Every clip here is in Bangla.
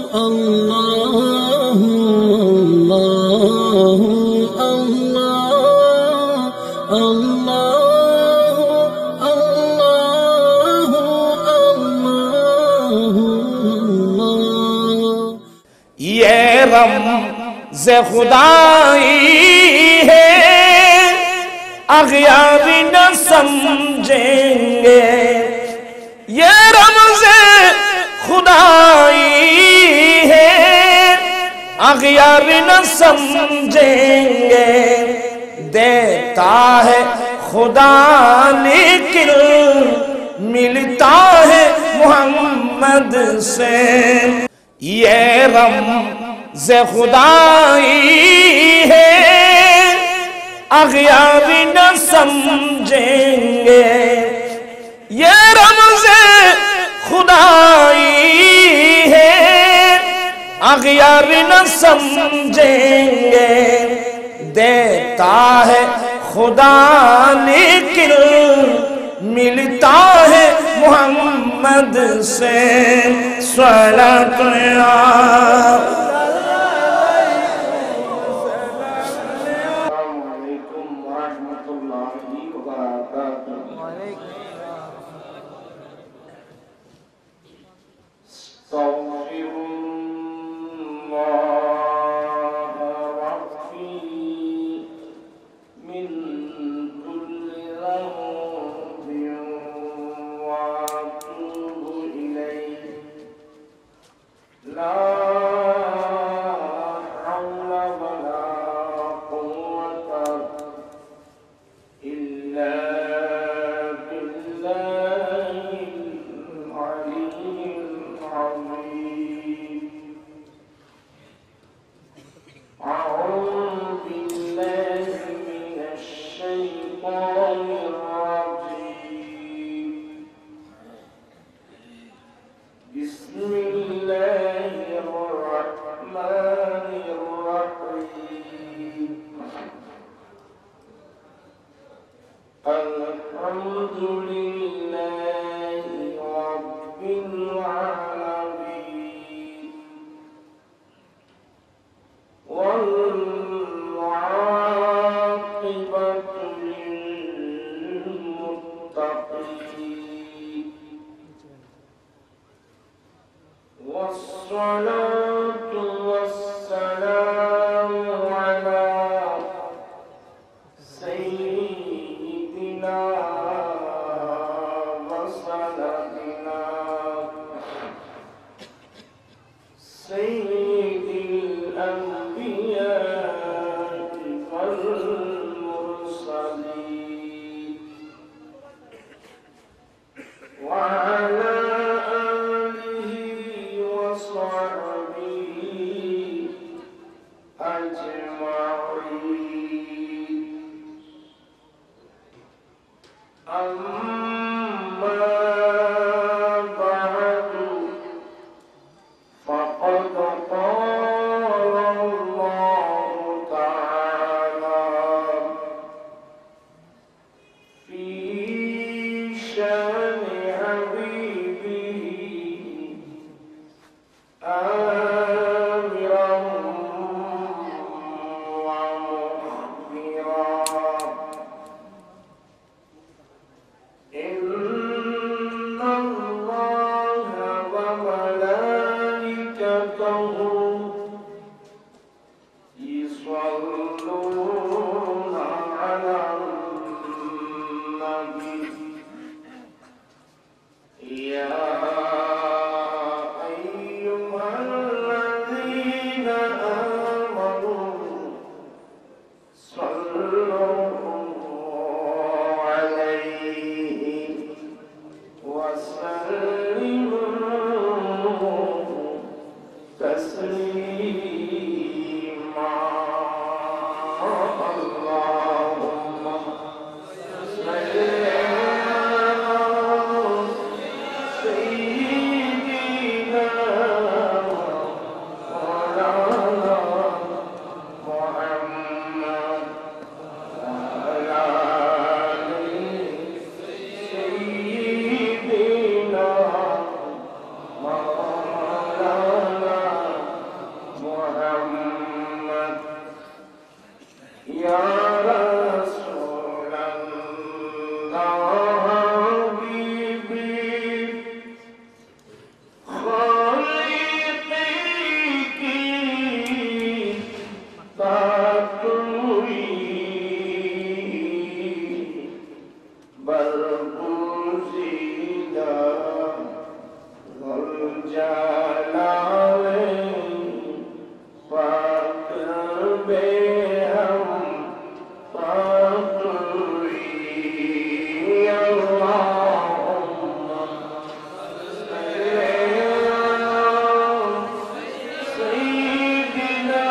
अल्लाह अल्लाह अल्लाह अल्लाह अल्लाह। ये रमज़ खुदाई है अग़यार न समझेंगे। ये रमज़ खुदाई है अग़यार न समझेंगे। देता है खुदा लेकिन मिलता है मोहम्मद से। ये रमज़ खुदाई है अग़यार न समझेंगे। ये रमज़ खुदाई है अग़यार न समझेंगे। देता है खुदा लेकिन मिलता है मोहम्मद से। स्वलात जलावे पाक बे हम पाकुई अल्लाहुम्मा सय्यिदिना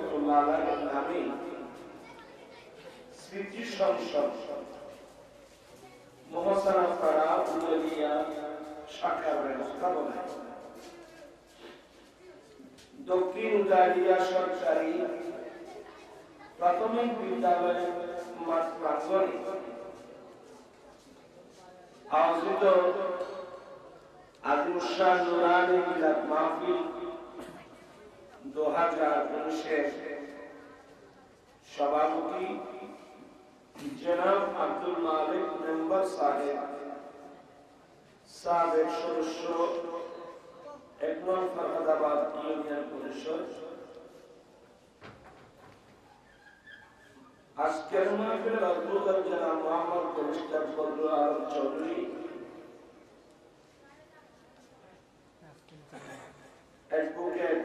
मौलाना मुहम्मद দক্ষিণ গাড়িয়া সরকারি প্রাথমিক বিদ্যালয় মাঠ প্রাঙ্গণে আয়োজিত আজিমুসান নুরানি মিলাদ মাহফিল 2019 সভাপতি জনাব আব্দুল মালিক মেম্বার সাহেব, সাবেক সদস্য একমল ফরহাদাবাদ ইউনিয়ন পরিষদ, আজকের মাহফিলের উদ্বোধক জনাব Mohammad Kabir Badrul Alam Chowdhury, advocate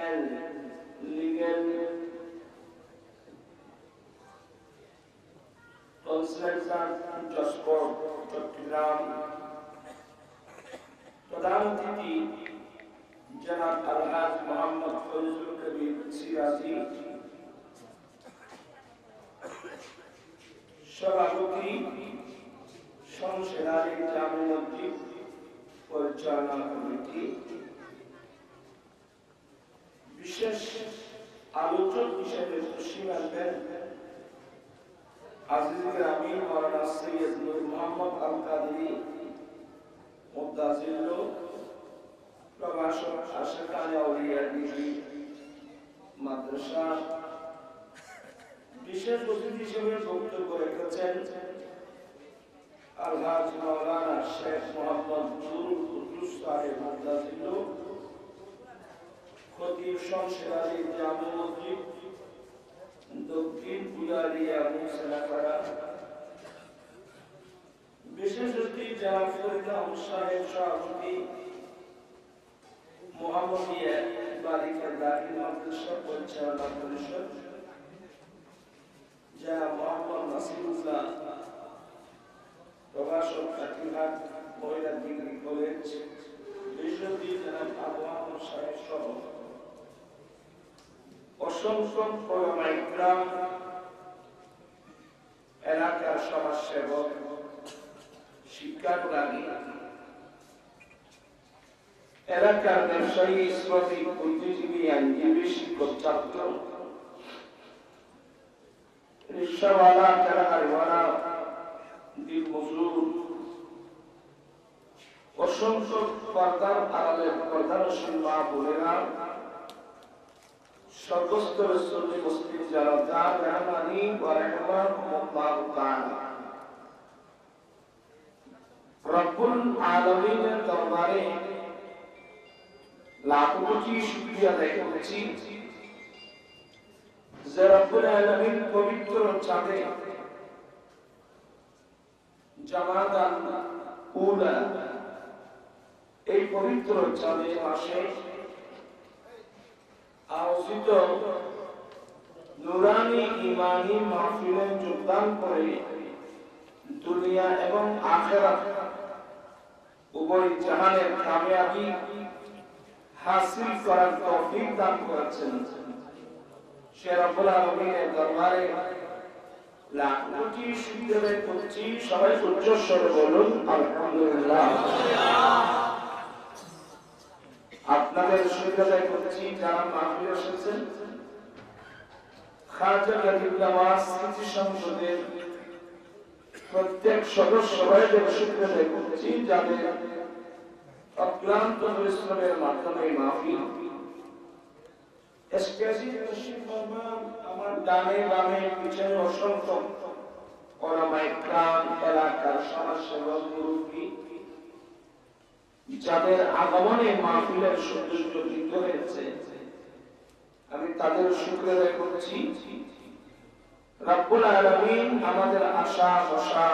and legal consultant জসপোর্ট চট্টগ্রাম, প্রধান অতিথি জনাব আলহাজ মোহাম্মদ ফজলুল কবির সিরাজি, সভাপতি শমশের আলী জামে মসজিদ পরিচালনা কমিটি, বিশেষ আলোচক হিসেবে তশরিফ আনবেন আজিজ গ্রামী মাওলানা সৈয়দ নূর মোহাম্মদ আল কাদরি মুদাজিল প্রভাষক আশিকানে আউলিয়া ডিগ্রি মাদ্রাসা বিশেষ অতিথি হিসেবে বক্তব্য রেখেছেন আলহাজ মাওলানা শেখ মোহাম্মদ নুরুল কুদ্দুস সাহেব মুদাজিল খতিব শমশের আলী জামে মসজিদ দক্ষিণ পুরালিয়া মুসলাপাড়া বিশেষ অতিথি জনাব ফরিদা সাহেব সভাপতি মোহাম্মদিয়া বালিকা দাখিল মাদ্রাসা পরিচালনা পরিষদ জনাব মোহাম্মদ নাসিরুল্লাহ প্রভাষক কাটিহাট মহিলা ডিগ্রি কলেজ বিশ্ববিদ্যালয় জনাব আবু আহমদ সাহেব সহ অসংখ্য ওলামায়ে ইকরাম, এলাকার সমাজসেবক, শিক্ষানুরাগী, এলাকার ব্যবসায়ী, শ্রমিক, বুদ্ধিজীবী, আইনজীবী, শিক্ষক, ছাত্র, রিক্সাওয়ালা, ঠেলাগাড়িওয়ালা, দিনমজুর, অসংখ্য পর্দার আড়ালের পর্দানশীল মা বোনেরা, সর্বস্তরের সুন্নি মুসলিম যারা তার মেহমানি ওয়া রাহমাতুল্লাহ তাআলা রব্বুল আলামিনের দরবারে লাখো কোটি শুকরিয়া আদায় করছি যে রব্বুল আলামিন পবিত্র চাঁদে জামাদান উলা এই পবিত্র চাঁদে মাসে আয়োজিত নুরানি ঈমানি মাহফিলে যোগদান করে দুনিয়া এবং আখিরাত উভয় জাহানের কামিয়াবি হাসিল করার তৌফিক দান করেছেন। সে রব্বুল আলামিনের দরবারে লাখ কোটি শুকরিয়া করছি। সবাই উচ্চ স্বরে বলুন আলহামদুলিল্লাহ। আপনাদের শুকরিয়া করছি যারা মাহফিলে এসেছেন। খাজা গরিবুল্লাহ স্মৃতি সংসদের প্রত্যেক সদস্য সবাইকে শুকরিয়া করছি যাদের অক্লান্ত পরিশ্রমের মাধ্যমে মাহফিল আমার ডানে বামে পিছনে অসংখ্য ওলামায়ে ইকরাম, এলাকার সমাজসেবক, মুরব্বী যাদের আগমনে মাহফিলের সৌন্দর্য বৃদ্ধ হয়েছে, আমি তাদের শুকরিয়া করছি। রব্বুল আলামিন আমাদের আশা ভরসা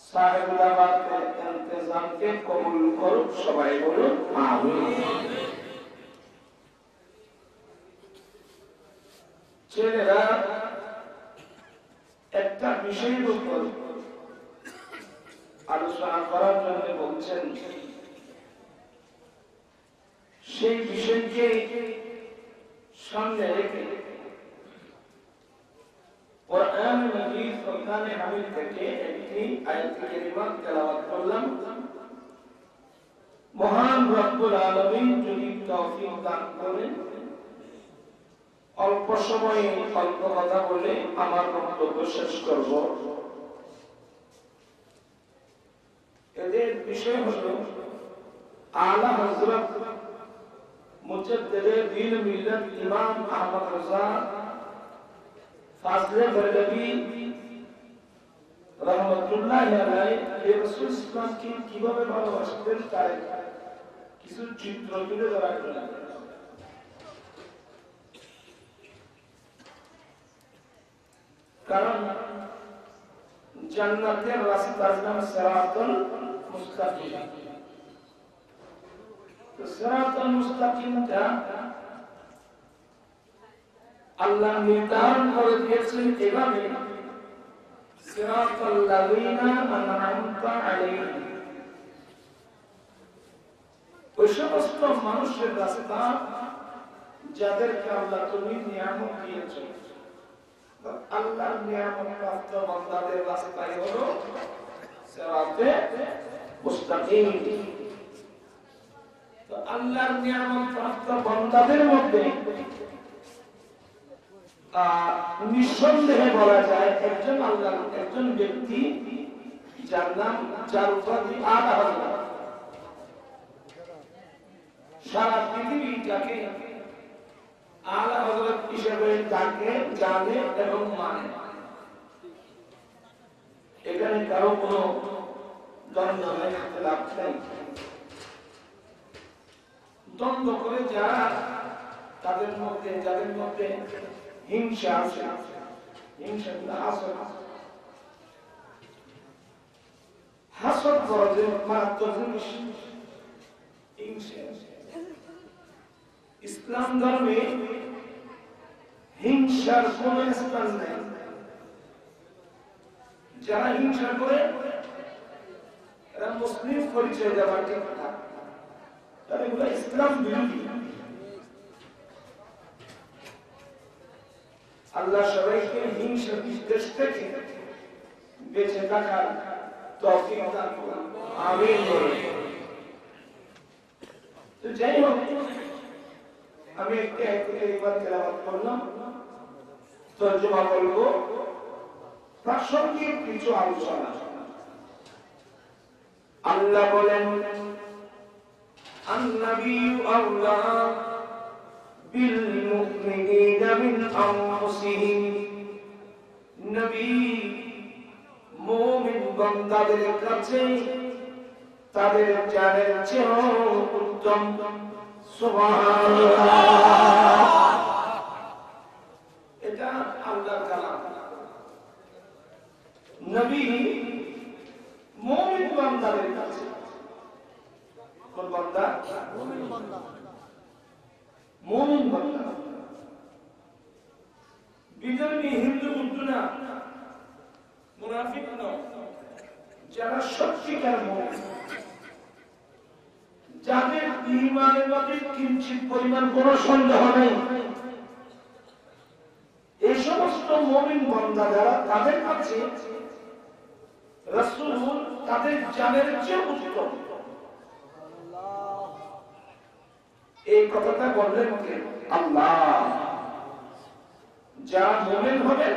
সাহেবুল আবাদের ইন্তজামকে কবুল করুন। সবাই বলুন আমিন। ছেলেরা একটা বিষয়ের উপর আলোচনা করার জন্য বলছেন, সেই বিষয়কে সামনে রেখে কোরআন মাজিদ ফুরকানে হামিদ থেকে একটি আয়াত কারিমা তেলাওয়াত করলাম। মহান রব্বুল আলামিন যদি তৌফিক দান করেন অল্প সময়ে অল্প কথা বলে আমার বক্তব্য শেষ করব। এদের বিষয় হলো আলা হযরত মুজাদ্দিদে দ্বীন মিল্লাত ইমাম আহমদ রাজা ফাজলে বরগবী রাহমাতুল্লাহি আলাইহি রাসূল ইসলামকে কিভাবে ভালোবাসতেন তার কিছু চিত্র তুলে ধরা হলো। কারণ জান্নাতের রাস্তার নাম সিরাতুল মুস্তাকিম। তো সিরাতুল মুস্তাকিমটা আল্লাহ নির্ধারণ করে দিয়েছেন এভাবে, সিরাতুল লাযিনা আন'আমতা আলাইহিম, ওই সমস্ত মানুষের রাস্তা যাদেরকে আল্লাহ তুমি নিয়ামত দিয়েছো। আল্লাহর নিয়ামত প্রাপ্ত বান্দাদের রাস্তাই হলো সিরাতে মুস্তাকিম। তো আল্লাহর নিয়ামত প্রাপ্ত বান্দাদের মধ্যে নিঃসন্দেহে বলা যায় একজন ব্যক্তি যার নাম যার উপাধি আলা হযরত, সারা পৃথিবীটাকে আলা হযরত হিসেবে ডাকে, জানে এবং মানে। এখানে কারো কোনো দ্বন্দ্ব নেই, লাভ নেই। দ্বন্দ্ব করে যারা তাদের মধ্যে, যাদের মধ্যে হিংসা আছে, হিংসা হাসদ করা যে মারাত্মক জিনিস হিংসা। ইসলাম ধর্মে হিংসার কোন স্থান নেই। যারা হিংসা করে এরা মুসলিম পরিচয় দেওয়ার কথা, তারা এগুলো ইসলাম বিরোধী। আল্লাহ সবাইকে হিংসা বিদ্বেষ থেকে বেঁচে থাকার তৌফিক দান করুন, আমিন বলুন। তো যাই হোক, আমি একটা একবার তেলাওয়াত করলাম, তরজমা বলবো, প্রাসঙ্গিক কিছু আলোচনা। আল্লাহ বলেন, আন-নাবিয়্যু আওলা বিল মুমিনিনা মিন আনফুসিহিম। নবী মুমিন বান্দাদের কাছে তাদের জানের চেয়ে উত্তম। সুবহানাল্লাহ, এটা আল্লাহর কালাম। নবী মুমিন বান্দাদের কাছে, কোন বান্দা? মুমিন বান্দা। মুমিন বান্দা বিধর্মী হিন্দু বুদ্ধ না, মুনাফিক নয়, যারা সত্যিকার মুমিন, যাদের ঈমানের মধ্যে কিঞ্চিত পরিমাণ কোনো সন্দেহ নেই, এই সমস্ত মুমিন বান্দা যারা, তাদের কাছে রাসূল তাদের জানের চেয়ে উত্তম। এই কথাটা বললেন কে? আল্লাহ। যারা মুমিন হবে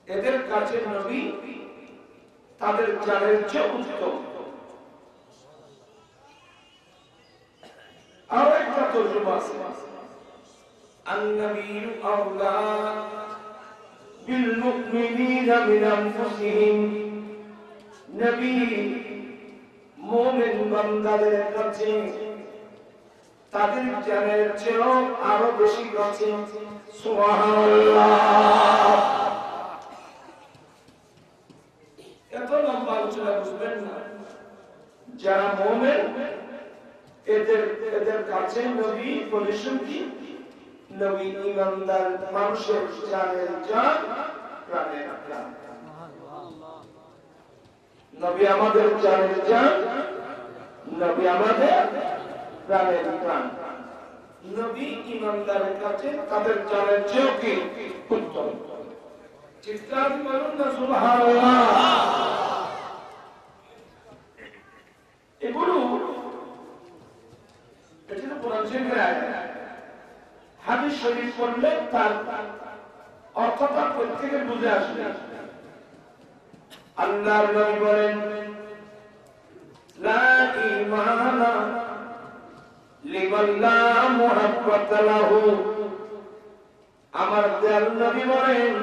এদের কাছে নবী তাদের জানের চেয়ে উত্তম। আর একটা তরজমা আছে, আন-নাবিয়্যু আওলা বিল মুমিনিনা মিন আনফুসিহিম। নবী মুমিন বান্দাদের কাছে তাদের জানের চেয়েও আরো বেশি কাছে। সুবহানাল্লাহ। এত লম্বা আলোচনা বুঝবেন না। যারা মুমিন এদের কাছে নবী পরিশ্রম কি? নবী ঈমানদার মানুষের জানের জান, প্রাণের প্রাণ। নবী আমাদের জানের জান, নবী আমাদের প্রাণের প্রাণ। নবী ঈমানদারের কাছে তাদের জানের চেয়েও কি উত্তম। চিৎকার করুন না সুবহানাল্লাহ। এগুলো এটা কোরআন শরীফের আয়াত। হাদিস শরীফ পড়লে তার অর্থটা প্রত্যেকের বুঝে আসবে। আল্লাহর নবী বলেন, লা ঈমানা লিমান লা মুহাব্বাতা লাহু। আমার দয়াল নবী বলেন,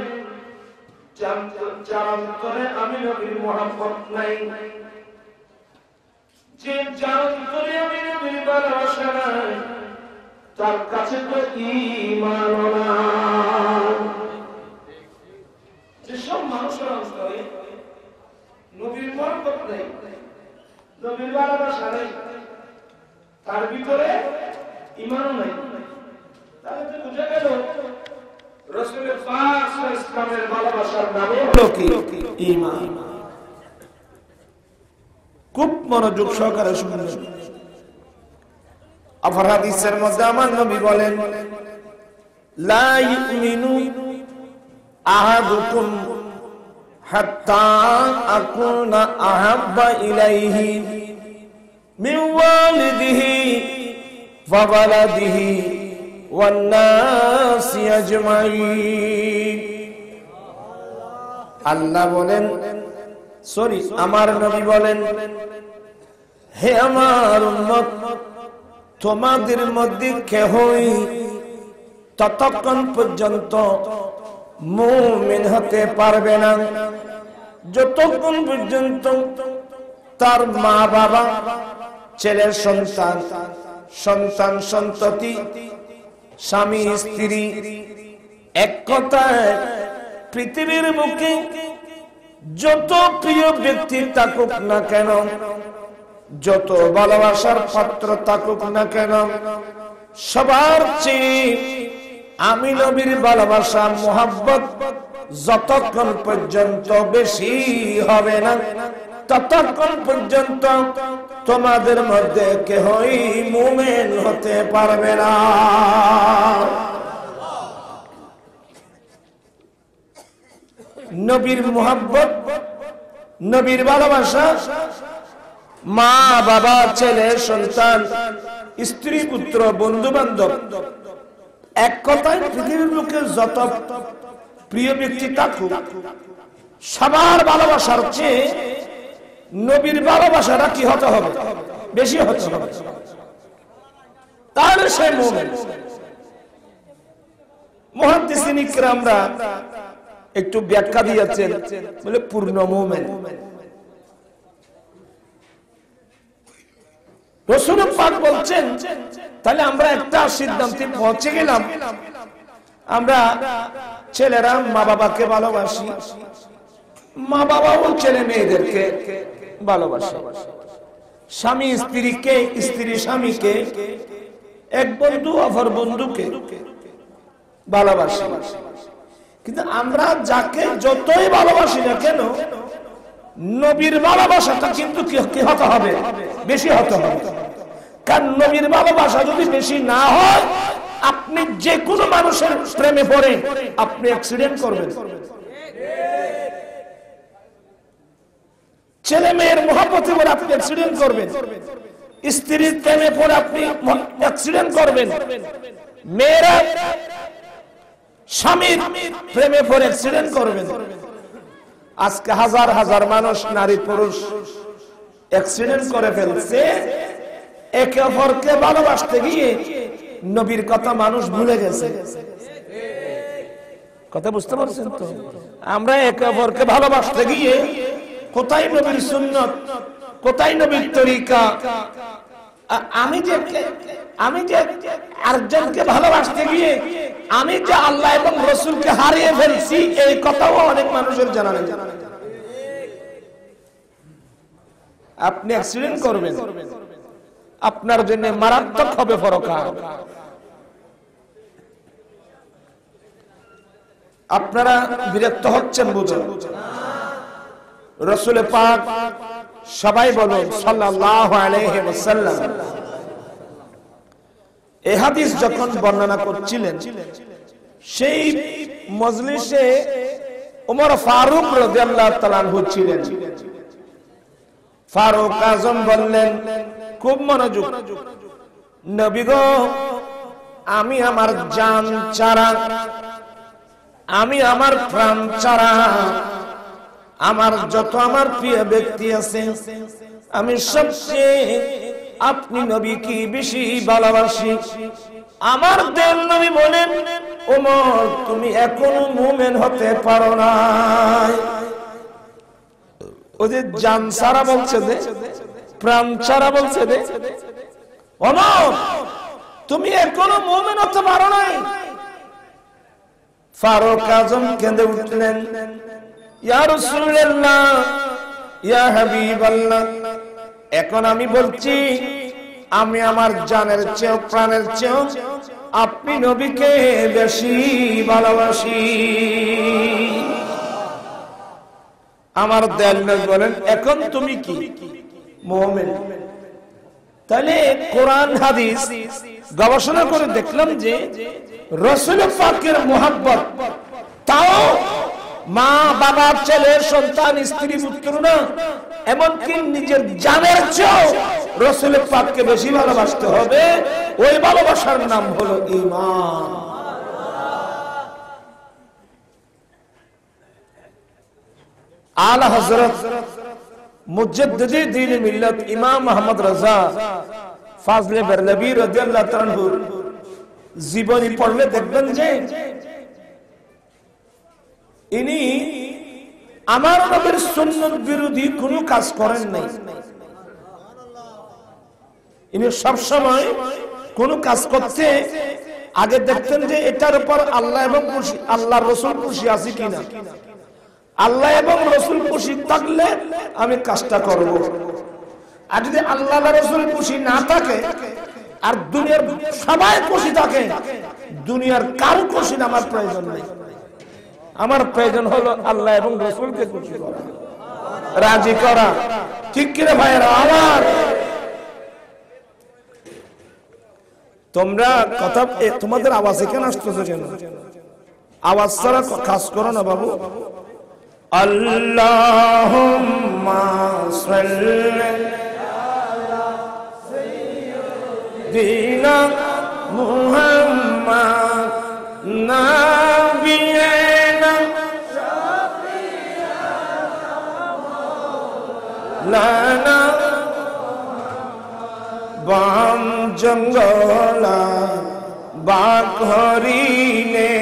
যার অন্তরে আমি নবীর মুহাব্বত নাই, যে যার অন্তরে আমি নবীর ভালোবাসা নাই, তার কাছে তো ঈমান নাই। যেসব মানুষের অন্তরে নবীর মুহাব্বত নেই, নবীর ভালোবাসা নেই, তার ভিতরে ঈমানও নাই, তাহলে তো বুঝা গেল রাসূল পাক সাল্লাল্লাহু আলাইহি ওয়াসাল্লামের ভালোবাসার নামে হলো কি? ঈমান। খুব মনোযোগ সহকারে শুনবেন। আবার হাদিসের মধ্যে আমার নবী বলেন, লা ইউমিনু আহাদুকুম হাত্তা আকুনা আহাব্বা ইলাইহি মিন ওয়ালিদিহি ওয়া ওয়ালাদিহি ওয়ান নাসি আজমাইন। আল্লাহ বলেন, সরি আমার নবী বলেন, হে আমার উম্মত, তোমাদের মধ্যে কেহই ততক্ষণ পর্যন্ত মুমিন হতে পারবে না যতক্ষণ পর্যন্ত তার মা বাবা, ছেলের সন্তান, সন্তান সন্ততি, স্বামী স্ত্রী, এক কথায় পৃথিবীর বুকে যত প্রিয় ব্যক্তি থাকুক না কেন, যত ভালোবাসার পাত্র থাকুক না কেন, সবার চেয়ে আমি নবীর ভালোবাসা মুহাব্বত যতক্ষণ পর্যন্ত বেশি হবে না ততক্ষণ পর্যন্ত তোমাদের মধ্যে কেহই মুমিন হতে পারবে না। নবীর মুহাব্বত, নবীর ভালোবাসা, মা বাবা, ছেলে সন্তান, স্ত্রী পুত্র, বন্ধু বান্ধব, এক কথায় পৃথিবীর লোকে যত প্রিয় ব্যক্তি থাকুক, সবার ভালোবাসার চেয়ে নবীর ভালোবাসাটা কি হতে হবে? বেশি হতে হবে, তাহলে সে মুমিন। মুহাদ্দিসিন ইকরামরা একটু ব্যাখ্যা দিয়েছেন, বলে পূর্ণ মুমিন। রাসূল পাক বলছেন, তাহলে আমরা একটা সিদ্ধান্তে পৌঁছে গেলাম, আমরা ছেলেরা মা বাবাকে ভালোবাসি, মা বাবাও ছেলে মেয়েদেরকে ভালোবাসে, স্বামী স্ত্রীকে, স্ত্রী স্বামীকে, এক বন্ধু অপর বন্ধুকে ভালোবাসে। কিন্তু আমরা যাকে যতই ভালোবাসি না কেন, নবীর ভালোবাসাটা কিন্তু কি হতে হবে? বেশি হতে হবে। কারণ নবীর ভালোবাসা যদি বেশি না হয়, আপনি যে কোনো মানুষের প্রেমে পড়ে আপনি অ্যাক্সিডেন্ট করবেন। ছেলে মেয়ের মহব্বতে পড়ে আপনি অ্যাক্সিডেন্ট করবেন, স্ত্রীর প্রেমে পড়ে আপনি অ্যাক্সিডেন্ট করবেন, মেয়েরা স্বামীর প্রেমে পড়ে অ্যাক্সিডেন্ট করবেন। আজকে হাজার হাজার মানুষ, নারী পুরুষ অ্যাক্সিডেন্ট করে ফেলছে একে অপরকে ভালোবাসতে গিয়ে। নবীর কথা মানুষ ভুলে গেছে। কথা বুঝতে পারছেন তো? আমরা একে অপরকে ভালোবাসতে গিয়ে কোথায় নবীর সুন্নত, কোথায় নবীর তরিকা? আমি যে আরেকজনকে ভালোবাসতে গিয়ে আমি যে আল্লাহ এবং রাসূলকে হারিয়ে ফেলছি, এই কথাও অনেক মানুষের জানা নেই। আপনি অ্যাক্সিডেন্ট করবেন, আপনার জন্য মারাত্মক হবে পরকাল। আপনারা বিরক্ত হচ্ছেন বুঝুন। রাসূল পাক সবাই বলুন সাল্লাল্লাহু আলাইহি ওয়াসাল্লাম এই হাদিস যখন বর্ণনা করছিলেন, সেই মজলিসে ওমর ফারুক রাদিয়াল্লাহু তাআলা আনহু ছিলেন। ফারুক আজম বললেন, খুব মনোযোগ, নবী গো, আমি আমার জান চারা, আমি আমার প্রাণ চারা, আমার যত আমার প্রিয় ব্যক্তি আছে, আমি সবচেয়ে আপনি নবীকে বেশি ভালোবাসি। আমার দেল নবী বলেন, ওমর তুমি এখনো মুমিন হতে পারো না। ওদের জান ছাড়া বলছে যে, প্রাণ ছাড়া বলছে যে, ওমর তুমি এখনো মুমিন হতে পারো নাই। ফারুক আজম কেঁদে উঠলেন, ইয়া রাসূলুল্লাহ, ইয়া হাবিবাল্লাহ, এখন আমি বলছি আমি আমার জানের চেয়েও প্রাণের চেয়েও আপনি নবীকে বেশি ভালোবাসি। আমার দয়াল নবী বলেন, এখন তুমি কি মুমিন? তাহলে কোরআন হাদিস গবেষণা করে দেখলাম যে রাসূল পাকের মুহাব্বত, তাও মা বাবা, ছেলে সন্তান, স্ত্রী পুত্র না, এমনকি নিজের জানের চেয়েও রাসূল পাককে বেশি ভালোবাসতে হবে। ওই ভালোবাসার নাম হলো ঈমান। आला हजरत मुजद्दिद दीन मिल्लत इमाम मोहम्मद रजा फाजले बरलवी রাদিয়াল্লাহু তাআলা আনহু জীবনী পড়লে দেখবেন যে ইনি আমার নবীর সুন্নাত বিরোধী কোনো কাজ করেন নাই। ইনি সব সময় কোন কাজ করতে আগে দেখতেন যে এটার উপর আল্লাহ এবং আল্লাহর রাসূল খুশি আছে কিনা, আল্লাহ এবং রাসূল খুশি থাকলে আমি কাজটা করব। আর যদি আল্লাহ আর রাসূল খুশি না থাকে আর দুনিয়ার সবাই খুশি থাকে, দুনিয়ার কারো খুশি না আমার প্রয়োজন নেই। আমার প্রয়োজন হলো আল্লাহ এবং রাসূলকে খুশি করা, রাজি করা। ঠিক কি রে ভাইরা আমার? তোমরা কথা তোমাদের আওয়াজ এখানে আসতেছে কেন? আওয়াজ ছাড়া কাজ করো না বাবু। আল্লাহুম্মা সাল্লি আলা সাইয়্যিদিনা মুহাম্মাদ নাবিয়িনা শাফিয়ানা বাম জঙ্গলা বাক হরিণে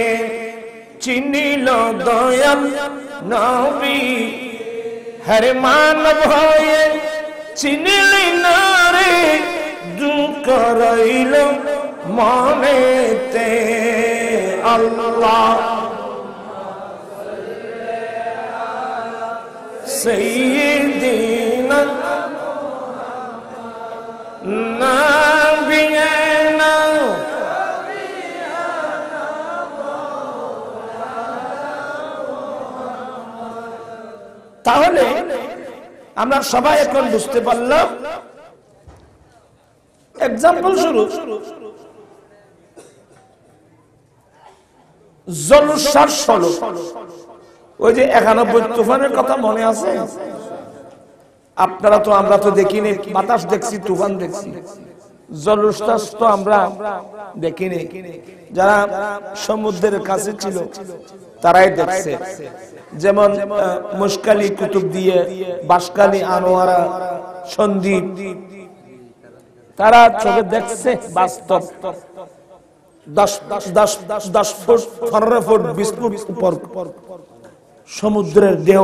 চিনিল দয়াল নবী, হরে মানব হয়ে চিনিলি না রে, দুঃখ রইল মনেতে। আল্লাহ সাইয়্যিদিনা নাবিয়িনা তাহলে আমরা সবাই এখন বুঝতে পারলাম। এক্সাম্পল শুরু জলসার ষোলো, ওই যে 91 তুফানের কথা মনে আছে? আপনারা তো, আমরা তো দেখিনি, বাতাস দেখছি, তুফান দেখছি, জলসাস তো আমরা দেখিনি। যারা সমুদ্রের কাছে ছিল তারাই দেখছে। যেমন মুশকালি কুতুব দিয়ে, বাসকালি আনোয়ারা, সন্দীপ, তারা চোখে দেখছে বাস্তব। 10 ফুট 15 ফুট 20 ফুট উপর সমুদ্রের দেহ,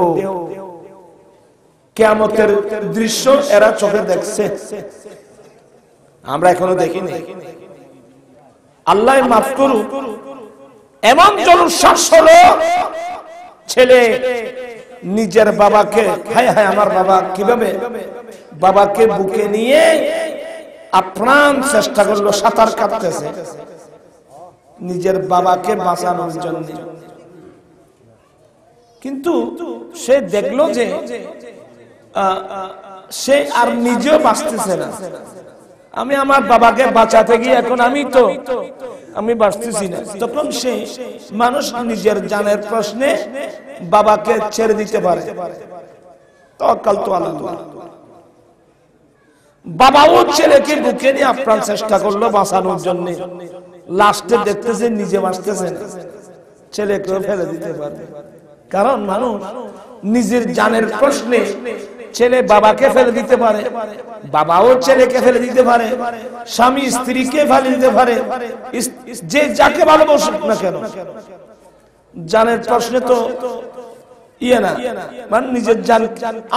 কিয়ামতের দৃশ্য এরা চোখে দেখছে, আমরা এখনো দেখিনি। আল্লাহ মাফ করুন। এমন জলশ্বাস হলো, ছেলে নিজের বাবাকে, হায় হায় আমার বাবা, কিভাবে বাবাকে বুকে নিয়ে আপ্রাণ চেষ্টা করলো, সাঁতার কাটতেছে নিজের বাবাকে বাঁচানোর জন্য। কিন্তু সে দেখলো যে সে আর নিজেও বাঁচতেছে না। আমি আমার বাবাকে বাঁচাতে গিয়ে এখন আমি বাঁচতেছি না। তখন সে মানুষ নিজের জানের প্রশ্নে বাবাকে ছেড়ে দিতে পারে। তাওয়াক্কালতু আলাল্লাহ। বাবাও ছেলেকে বুকে নিয়ে আপ্রাণ চেষ্টা করলো বাঁচানোর জন্য। লাস্টে দেখতেছে নিজে বাঁচতেছে না, ছেলেকেও ফেলে দিতে পারে। কারণ মানুষ নিজের জানের প্রশ্নে ছেলে বাবাকে ফেলে দিতে পারে, বাবাও ছেলেকে ফেলে দিতে পারে, স্বামী স্ত্রীকে ফেলে দিতে পারে, যে যাকে ভালোবাসুক না কেন। জানের প্রশ্নে তো ইয়ে না, মানে নিজের জান,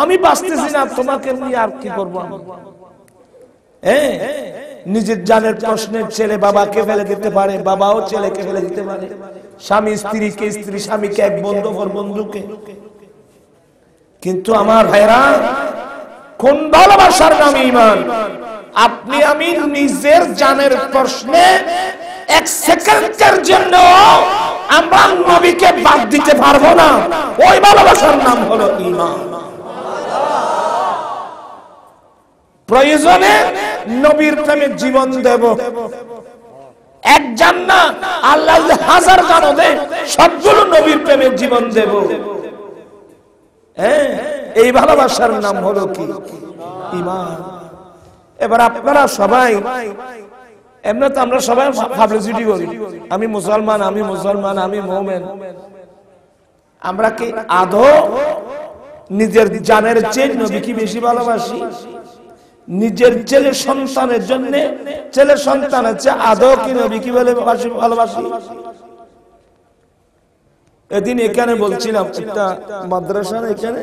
আমি বাঁচতেছি না, তোমাকে নিয়ে আর কি করবো। নিজের জানের প্রশ্নে ছেলে বাবাকে ফেলে দিতে পারে, বাবাও ছেলেকে ফেলে দিতে পারে, স্বামী স্ত্রীকে, স্ত্রী স্বামীকে, এক বন্ধু বন্ধুকে। কিন্তু আমার ভাইরা, কোন ভালোবাসার নাম ঈমান? আপনি আমি নিজের জানের প্রশ্নে এক সেকেন্ডের জন্য আমরা নবীকে বাদ দিতে পারবো না। ওই ভালোবাসার নাম হলো ঈমান। প্রয়োজনে নবীর প্রেমে জীবন দেব। এক জান না, আল্লাহ 1000 জানও দে, সবগুলো নবীর প্রেমে জীবন দেব। এই ভালোবাসার নাম হলো কি? ঈমান। এবার আপনারা সবাই, এমনি তো আমরা সবাই পাবলিসিটি করি, আমি মুসলমান, আমি মুসলমান, আমি মুমিন। আমরা কি আদৌ নিজের জানের চেয়ে নবীকে বেশি ভালোবাসি, নিজের ছেলে সন্তানের জন্য ছেলে সন্তানের চেয়ে আদৌ কি নবীকে ভালোবাসি। এদিন এখানে বলছিলাম একটা মাদ্রাসার, এখানে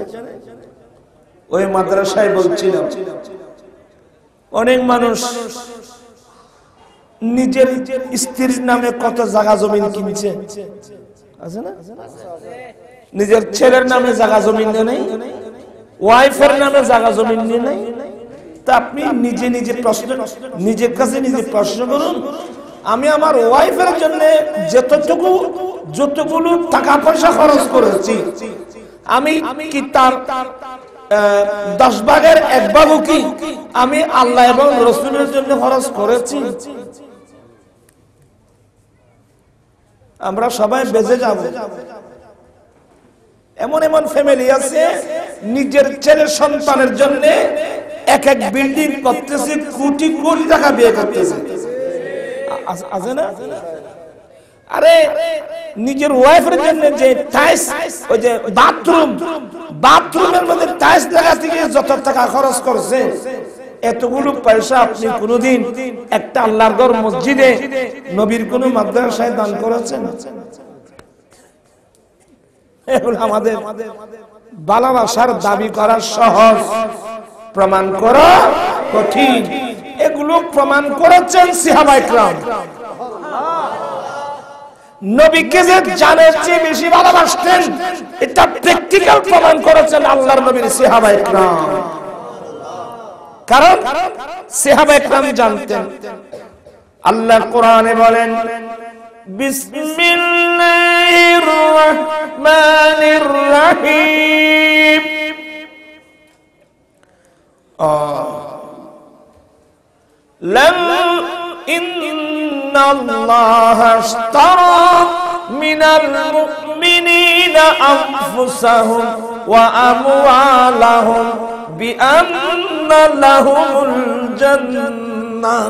ওই মাদ্রাসায় বলছিলাম অনেক মানুষ নিজের স্ত্রীর নামে কত জায়গা জমিন কিনছে, আছে না? নিজের ছেলের নামে জায়গা জমিন নেই, ওয়াইফের নামে জায়গা জমিন নেই। তা আপনি নিজের কাছে নিজে প্রশ্ন করুন, আমি আমার ওয়াইফের জন্য যতগুলো টাকা পয়সা খরচ করেছি, আমি কি তার 10 ভাগের 1 ভাগও কি আমি আল্লাহ এবং রাসূলের জন্য খরচ করেছি? আমরা সবাই বেঁচে যাব। এমন এমন ফ্যামিলি আছে নিজের ছেলে সন্তানের জন্য এক বিল্ডিং করতেছে, কোটি কোটি টাকা ব্যয় করতেছে, আছে না? আরে নিজের ওয়াইফের জন্য যে টাইলস, ওই যে বাথরুমের মধ্যে টাইলস লাগা থেকে যত টাকা খরচ করছে, এতগুলো পয়সা আপনি কোনদিন একটা আল্লাহর ঘর মসজিদে নবীর কোন মাদ্রাসায় দান করেছেন? এগুলো আমাদের ভালোবাসার দাবি করা সহজ, প্রমাণ করা কঠিন। এগুলো প্রমাণ করেছেন সাহাবায়ে কেরাম। নবীকে যে জানের চেয়ে বেশি ভালোবাসতেন, এটা প্র্যাকটিক্যাল প্রমাণ করেছেন আল্লাহর নবীর সাহাবায়ে কেরাম। কারণ সাহাবায়ে কেরাম জানতেন। আল্লাহ কোরআনে বলেন, বিসমিল্লাহির রহমানির রহিম, ইন্নাল্লাহা আশতারা মিনাল মুমিনিনা আনফুসাহুম ওয়া আমওয়ালাহুম বিআন্না লাহুমুল জান্নাহ।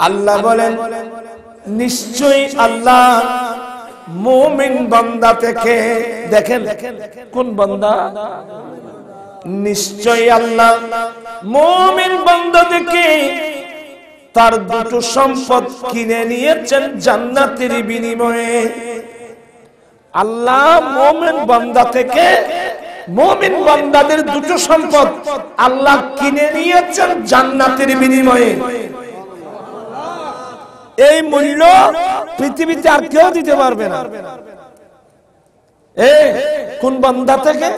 আল্লাহ বলেন, নিশ্চয়ই আল্লাহ মুমিন বান্দা থেকে, দেখেন কোন বান্দা, নিশ্চয়ই আল্লাহ মুমিন বান্দা থেকে তার দুটো সম্পদ কিনে নিয়েছেন জান্নাতের বিনিময়ে। আল্লাহ মুমিন বান্দা থেকে, মুমিন বান্দাদের দুটো সম্পদ আল্লাহ কিনে নিয়েছেন জান্নাতের বিনিময়ে। এই মূল্য পৃথিবীতে আর কেউ দিতে পারবে না। কোন বান্দা থেকে?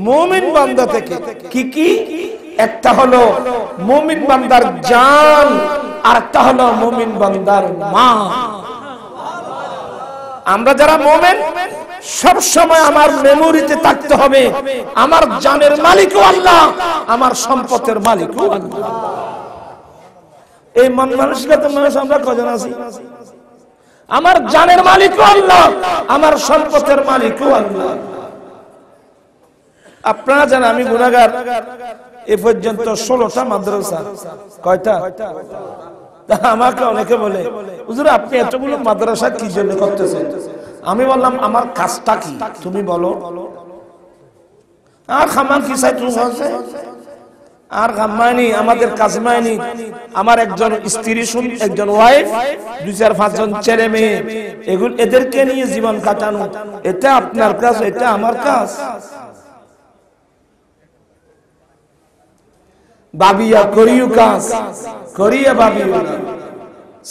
মুমিন বান্দা থেকে। কি কি? একটা হলো মুমিন বান্দার জান, আর একটা হলো মুমিন বান্দার মা। আমরা যারা মুমিন, সব সময় আমার মেমোরিতে থাকতে হবে, আমার জানের মালিকও আল্লাহ, আমার সম্পদের মালিকও আল্লাহ। এই মন মানসিকতা মানুষ আমরা কজন আছি? আমার জানের মালিকও আল্লাহ, আমার সম্পদের মালিকও আল্লাহ। আপনারা জানেন আমি গুনাহগার। এ পর্যন্ত 16টা মাদ্রাসা। কয়টা? আমাকে অনেকে বলে, হুজুর আপনি এতগুলো মাদ্রাসা কি জন্য করতেছেন? আমি বললাম, আমার কাজটা কি তুমি বলো। আর খামান কি চাই তুমি আছে? আর গাম্মানি আমাদের কাজ মাইনি, আমার একজন স্ত্রী, একজন ওয়াইফ, 2-4-5 জন ছেলে মেয়ে, এগুলো এদেরকে নিয়ে জীবন কাটানো, এটা আপনার কাজ, এটা আমার কাজ। বাবিয়া করিও কাজ, করিয়া বাবিও না।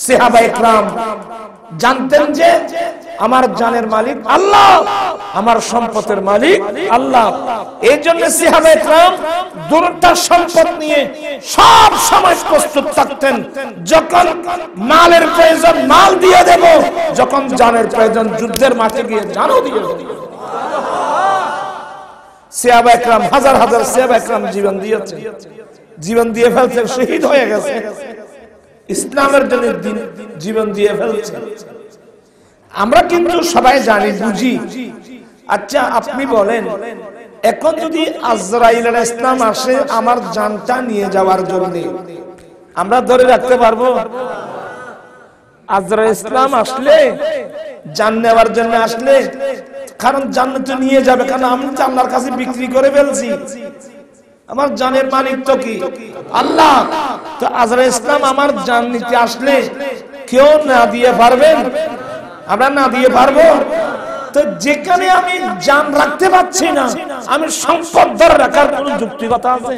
সাহাবায়ে কেরাম জানতেন যে আমার জানের মালিক আল্লাহ, আমার সম্পদের মালিক আল্লাহ। এই জন্য সাহাবায়ে কেরাম দুটো সম্পদ নিয়ে সব সময় প্রস্তুত থাকতেন। যখন মালের প্রয়োজন মাল দিয়ে দেব, যখন জানের প্রয়োজন যুদ্ধের মাঠে গিয়ে জানও দিয়ে দেব। সাহাবায়ে কেরাম হাজার হাজার সাহাবায়ে কেরাম জীবন দিয়েছেন, জীবন দিয়ে ফেলছেন, শহীদ হয়ে গেছে, ইসলামের জন্য জীবন দিয়ে ফেলছে। আমরা কিন্তু সবাই জানি, বুঝি। আচ্ছা আপনি বলেন, এখন যদি আজরাইল আলাইহিস সালাম আসে আমার জানটা নিয়ে যাওয়ার জন্য, আমরা ধরে রাখতে পারবো? আজরাইল ইসলাম আসলে জান নেওয়ার জন্য আসলে, কারণ জান্নাতে নিয়ে যাবে, কারণ আমি তো আল্লাহর কাছে বিক্রি করে ফেলছি, আমার জানের মালিক তো কি আল্লাহ। তো আজরাইল ইসলাম আমার জান নিতে আসলে কেউ না দিয়ে পারবেন? আমরা না দিয়ে পারবো? তো যেখানে আমি জান রাখতে পারছি না, আমি সম্পদ ধরে রাখার কোন যুক্তিকতা আছে?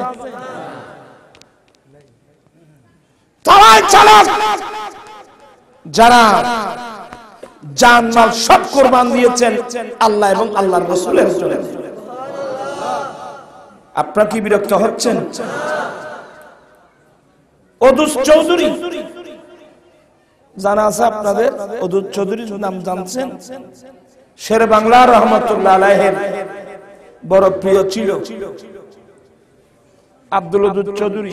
তারাই চালাক যারা জান মাল সব কুরবান দিয়েছেন আল্লাহ এবং আল্লাহর রাসূলের জন্য। আপনারা কি বিরক্ত হচ্ছেন? ওদুস চৌধুরী জানা আছে আপনাদের? ওদুস চৌধুরীর নাম জানছেন? শের বাংলা রহমতুল্লাহ আলাইহির বড় প্রিয় ছিল আব্দুল ওদুদ চৌধুরী।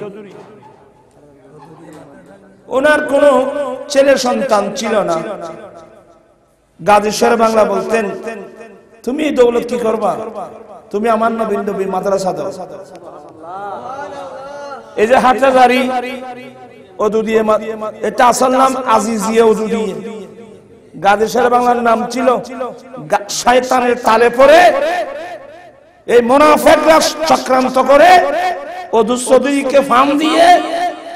ওনার কোন ছেলে সন্তান ছিল না। গাজী শের বাংলা বলতেন, তুমি এই দৌলত কি করবা? তুমি আমার নবী মাদ্রাসা দাও। এই যে হাটহাজারী ওদুদিয়ে, এটা আসল নাম আজিজিয়া ওদুদিয়ে। গাজী শের বাংলার নাম ছিল। শয়তানের তালে পড়ে এই মুনাফিকরা চক্রান্ত করে ওদুস চৌধুরীকে ফাম দিয়ে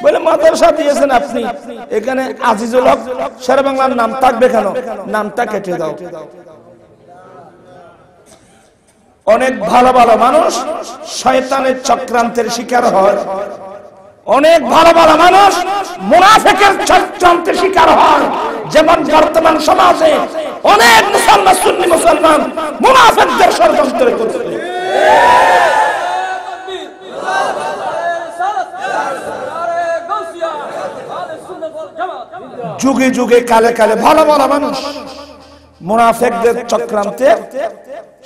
বলে মাদ্রাসা দিয়েছেন আপনি, এখানে আজিজুল হক শের বাংলার নাম থাকবে কেন? নামটা কেটে দাও। অনেক ভালো ভালো মানুষ শয়তানের চক্রান্তের শিকার হয়, অনেক ভালো ভালো মানুষ মুনাফিকের চক্রান্তের শিকার হয়। যেমন বর্তমান সমাজে অনেক মুসলমান, সুন্নি মুসলমান মুনাফিকদের ষড়যন্ত্র করছে। যুগে যুগে কালে কালে ভালো ভালো মানুষ মুনাফিকদের চক্রান্তে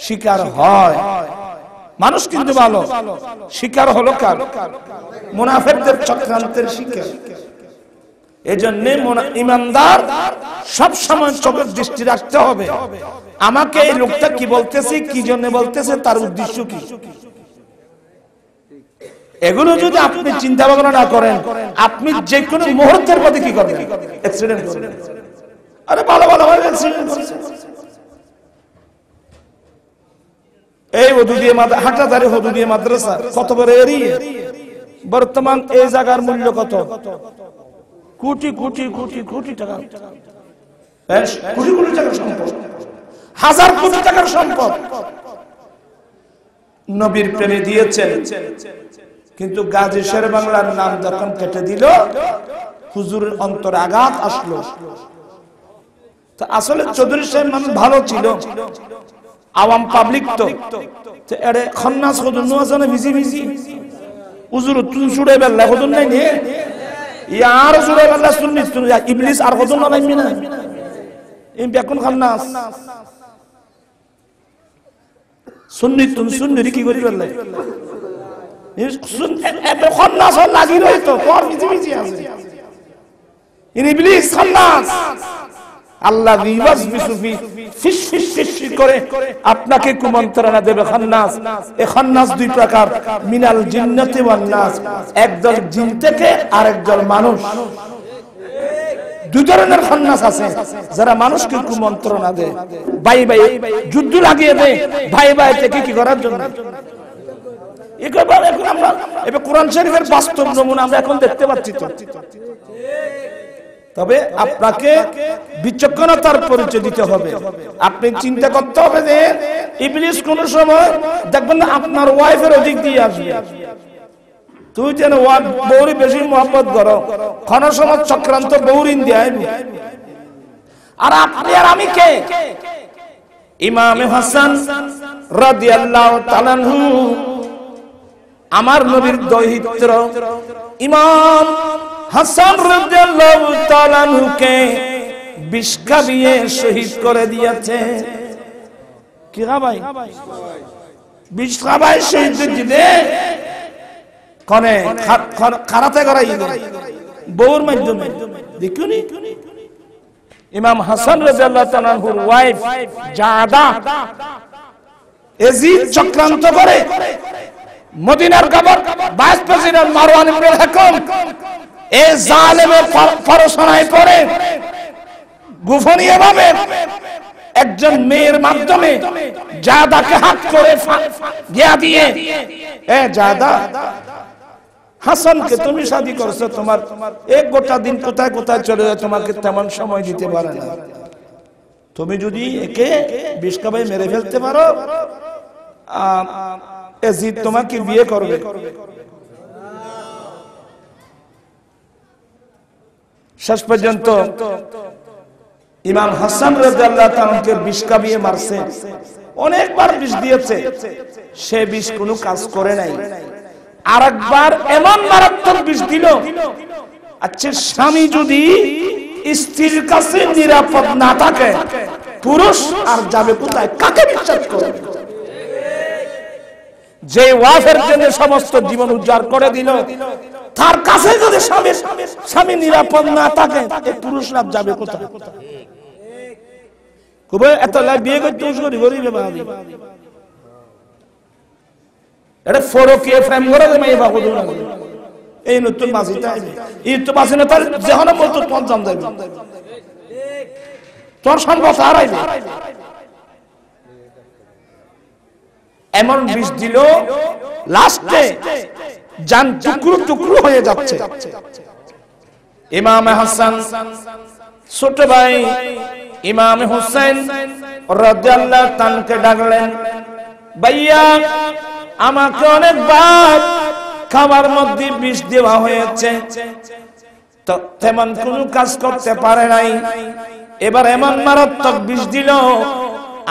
শিকার হয়। মানুষ কিন্তু ভালো, শিকার হলো কার? মুনাফিকদের চক্রান্তের শিকার। এজন্য ইমানদার সব সময় চোখের দৃষ্টি রাখতে হবে, আমাকে এই লোকটা কি বলতেছে, কি জন্য বলতেছে, তার উদ্দেশ্য কি। এগুলো যদি আপনি চিন্তা ভাবনা না করেন, আপনি যে কোনো মুহূর্তের মধ্যে কি করবেন? অ্যাক্সিডেন্ট করবেন। আরে ভালো ভালো ভাবে অ্যাক্সিডেন্ট করছে। এই ওদুদিয়া হাটহাজারী ওদুদিয়া মাদ্রাসা কত বড় এরিয়া, বর্তমান এই জায়গার মূল্য কত? কোটি কোটি কোটি কোটি টাকা, কোটি কোটি টাকার সম্পদ, হাজার কোটি টাকার সম্পদ নবীর প্রেমে দিয়েছেন। কিন্তু গাজী শের বাংলার নাম যখন কেটে দিল, হুজুরের অন্তরে আঘাত আসলো। তো আসলে চৌধুরী সাহেব মানুষ ভালো ছিল, আওয়াম পাবলিক তো এরে খন্নাস হুজুর নোয়াজনে ভিজি ভিজি হুজুর তুই ছুড়ে বেল্লা হুজুর নাই নে ইয়ার ছুড়ে বেল্লা সুন্নি সুন্নি ইবলিস আর হুজুর না নাইমি না ইম বেকুন খন্নাস সুন্নি তুন সুন্নি কি করি বেল্লা এবে খন্নাস লাগি রই তো পর ভিজি ভিজি আছে ইবলিস খন্নাস আল্লাহ রিওয়াজ বিসুফি ফিশ ফিশ ফিশ করে আপনাকে কুমন্ত্রণা দেবে। খান্নাস, এই খান্নাস দুই প্রকার, মিনাল জিন্নাতি ওয়ান নাস, একদল জিন থেকে আরেকদল মানুষ। দুই ধরনের খান্নাস আছে, যারা মানুষকে কুমন্ত্রণা দেয়, ভাই ভাই যুদ্ধ লাগিয়ে দেয়, ভাই ভাই থেকে কি করার জন্য। এখন আমরা এবার কোরআন শরীফের বাস্তব নমুনা আমরা এখন দেখতে পাচ্ছি। তো তবে আপনাকে বিচক্ষণতার পরিচয় দিতে হবে। আপনি চিন্তা করতে হবে যে ইবলিস কোন সময় দেখবেন না আপনার ওয়াইফের অধিক দিয়ে আসবে, তুই যেন বউরি বেশি মহব্বত করো, কোন সময় চক্রান্ত বউরিন দিয়ে আর আপনি আর আমি কে? ইমাম হাসান রাদিয়াল্লাহু তাআলা আনহু আমার নবীর দৌহিত্র ইমাম হাসান রাদিয়াল্লাহু তাআলা আনহুকে বিষ খাইয়ে শহীদ করে দিয়েছে। কি ভাই বিষ খাইয়ে শহীদ দিতে কোনে খারাতে করাই বউর মাধ্যমে দেখুনি। ইমাম হাসান রাদিয়াল্লাহু তাআলা আনহুর ওয়াইফ জাদা এজিদ চক্রান্ত করে মদিনার গভর্নর ভাইস প্রেসিডেন্ট মারওয়ান ইবনে হাকাম এই জালেমের পরশনায় পড়ে গোপনীয় ভাবে একজন মেয়ের মাধ্যমে জাদাকে হাত করে গিয়া দিয়ে, এ জাদা, হাসানকে তুমি শাদী করছো, তোমার এক গোটা দিন কোথায় কোথায় চলে যায়, তোমাকে তেমন সময় দিতে পারে না। তুমি যদি একে বিষ খাবাই মেরে ফেলতে পারো, এজিদ তোমাকে বিয়ে করবে। শেষ পর্যন্ত ইমাম হাসান রাদিয়াল্লাহু তাআলাকে বিষ খাবিয়ে মারছে, অনেকবার বিষ দিয়েছে, সে বিষ কোনো কাজ করে নাই। আরেকবার এমন মারাত্মক বিষ দিল। আচ্ছা, স্বামী যদি স্ত্রীর কাছে নিরাপদ না থাকে, পুরুষ আর যাবে কোথায়? কাকে বিশ্বাস করবে? যে ওয়াফের জন্য সমস্ত জীবন উজাড় করে দিল, তার কাছে যদি স্বামী নিরাপদ না থাকে, এই পুরুষরা যাবে কোথায়? খুবই এত বিয়ে করতে গরিবে বাড়ি এটা ফরকিয়ে ফ্রেম করে দেবে। এই নতুন বাসিটা এই তো বাসি না, তার যেখানে বলতো পঞ্চম যাইবে, তোর সম্পদ হারাইবে। এমন বিষ দিল, লাস্টে জান টুকরো টুকরো হয়ে যাচ্ছে। ইমাম হাসান ছোট ভাই ইমাম হুসাইন রাদিয়াল্লাহু তাআলাকে ডাকলেন, ভাইয়া, আমাকে অনেকবার খাবার মধ্যে বিষ দেওয়া হয়েছে, তো তেমন কোনো কাজ করতে পারে নাই। এবার এমন মারাত্মক বিষ দিল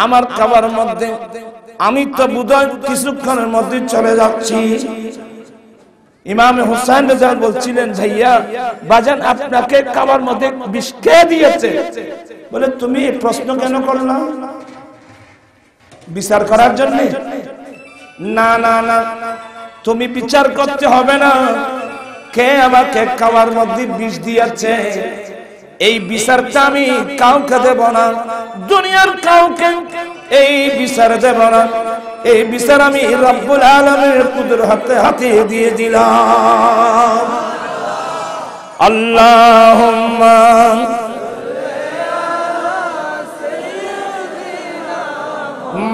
আমার খাবার মধ্যে, আমি তো বুঝাই কিছুক্ষণের মধ্যে চলে যাচ্ছি। ইমাম হুসাইন রাদিয়াল্লাহু বলছিলেন, ভাইয়া বাজান, আপনাকে খাবার মধ্যে বিষ কে দিয়েছে? বলে, তুমি এই প্রশ্ন কেন করলা? বিচার করার জন্য? না না না, তুমি বিচার করতে হবে না, কে আমাকে খাবার মধ্যে বিষ দিয়েছে এই বিচারটা আমি কাউকে দেব না, দুনিয়ার কাউকে এই বিচার দেব না। এই বিচার আমি রব্বুল আলামিনের কুদরতে হাতে দিয়ে দিলাম। আল্লাহুম্মা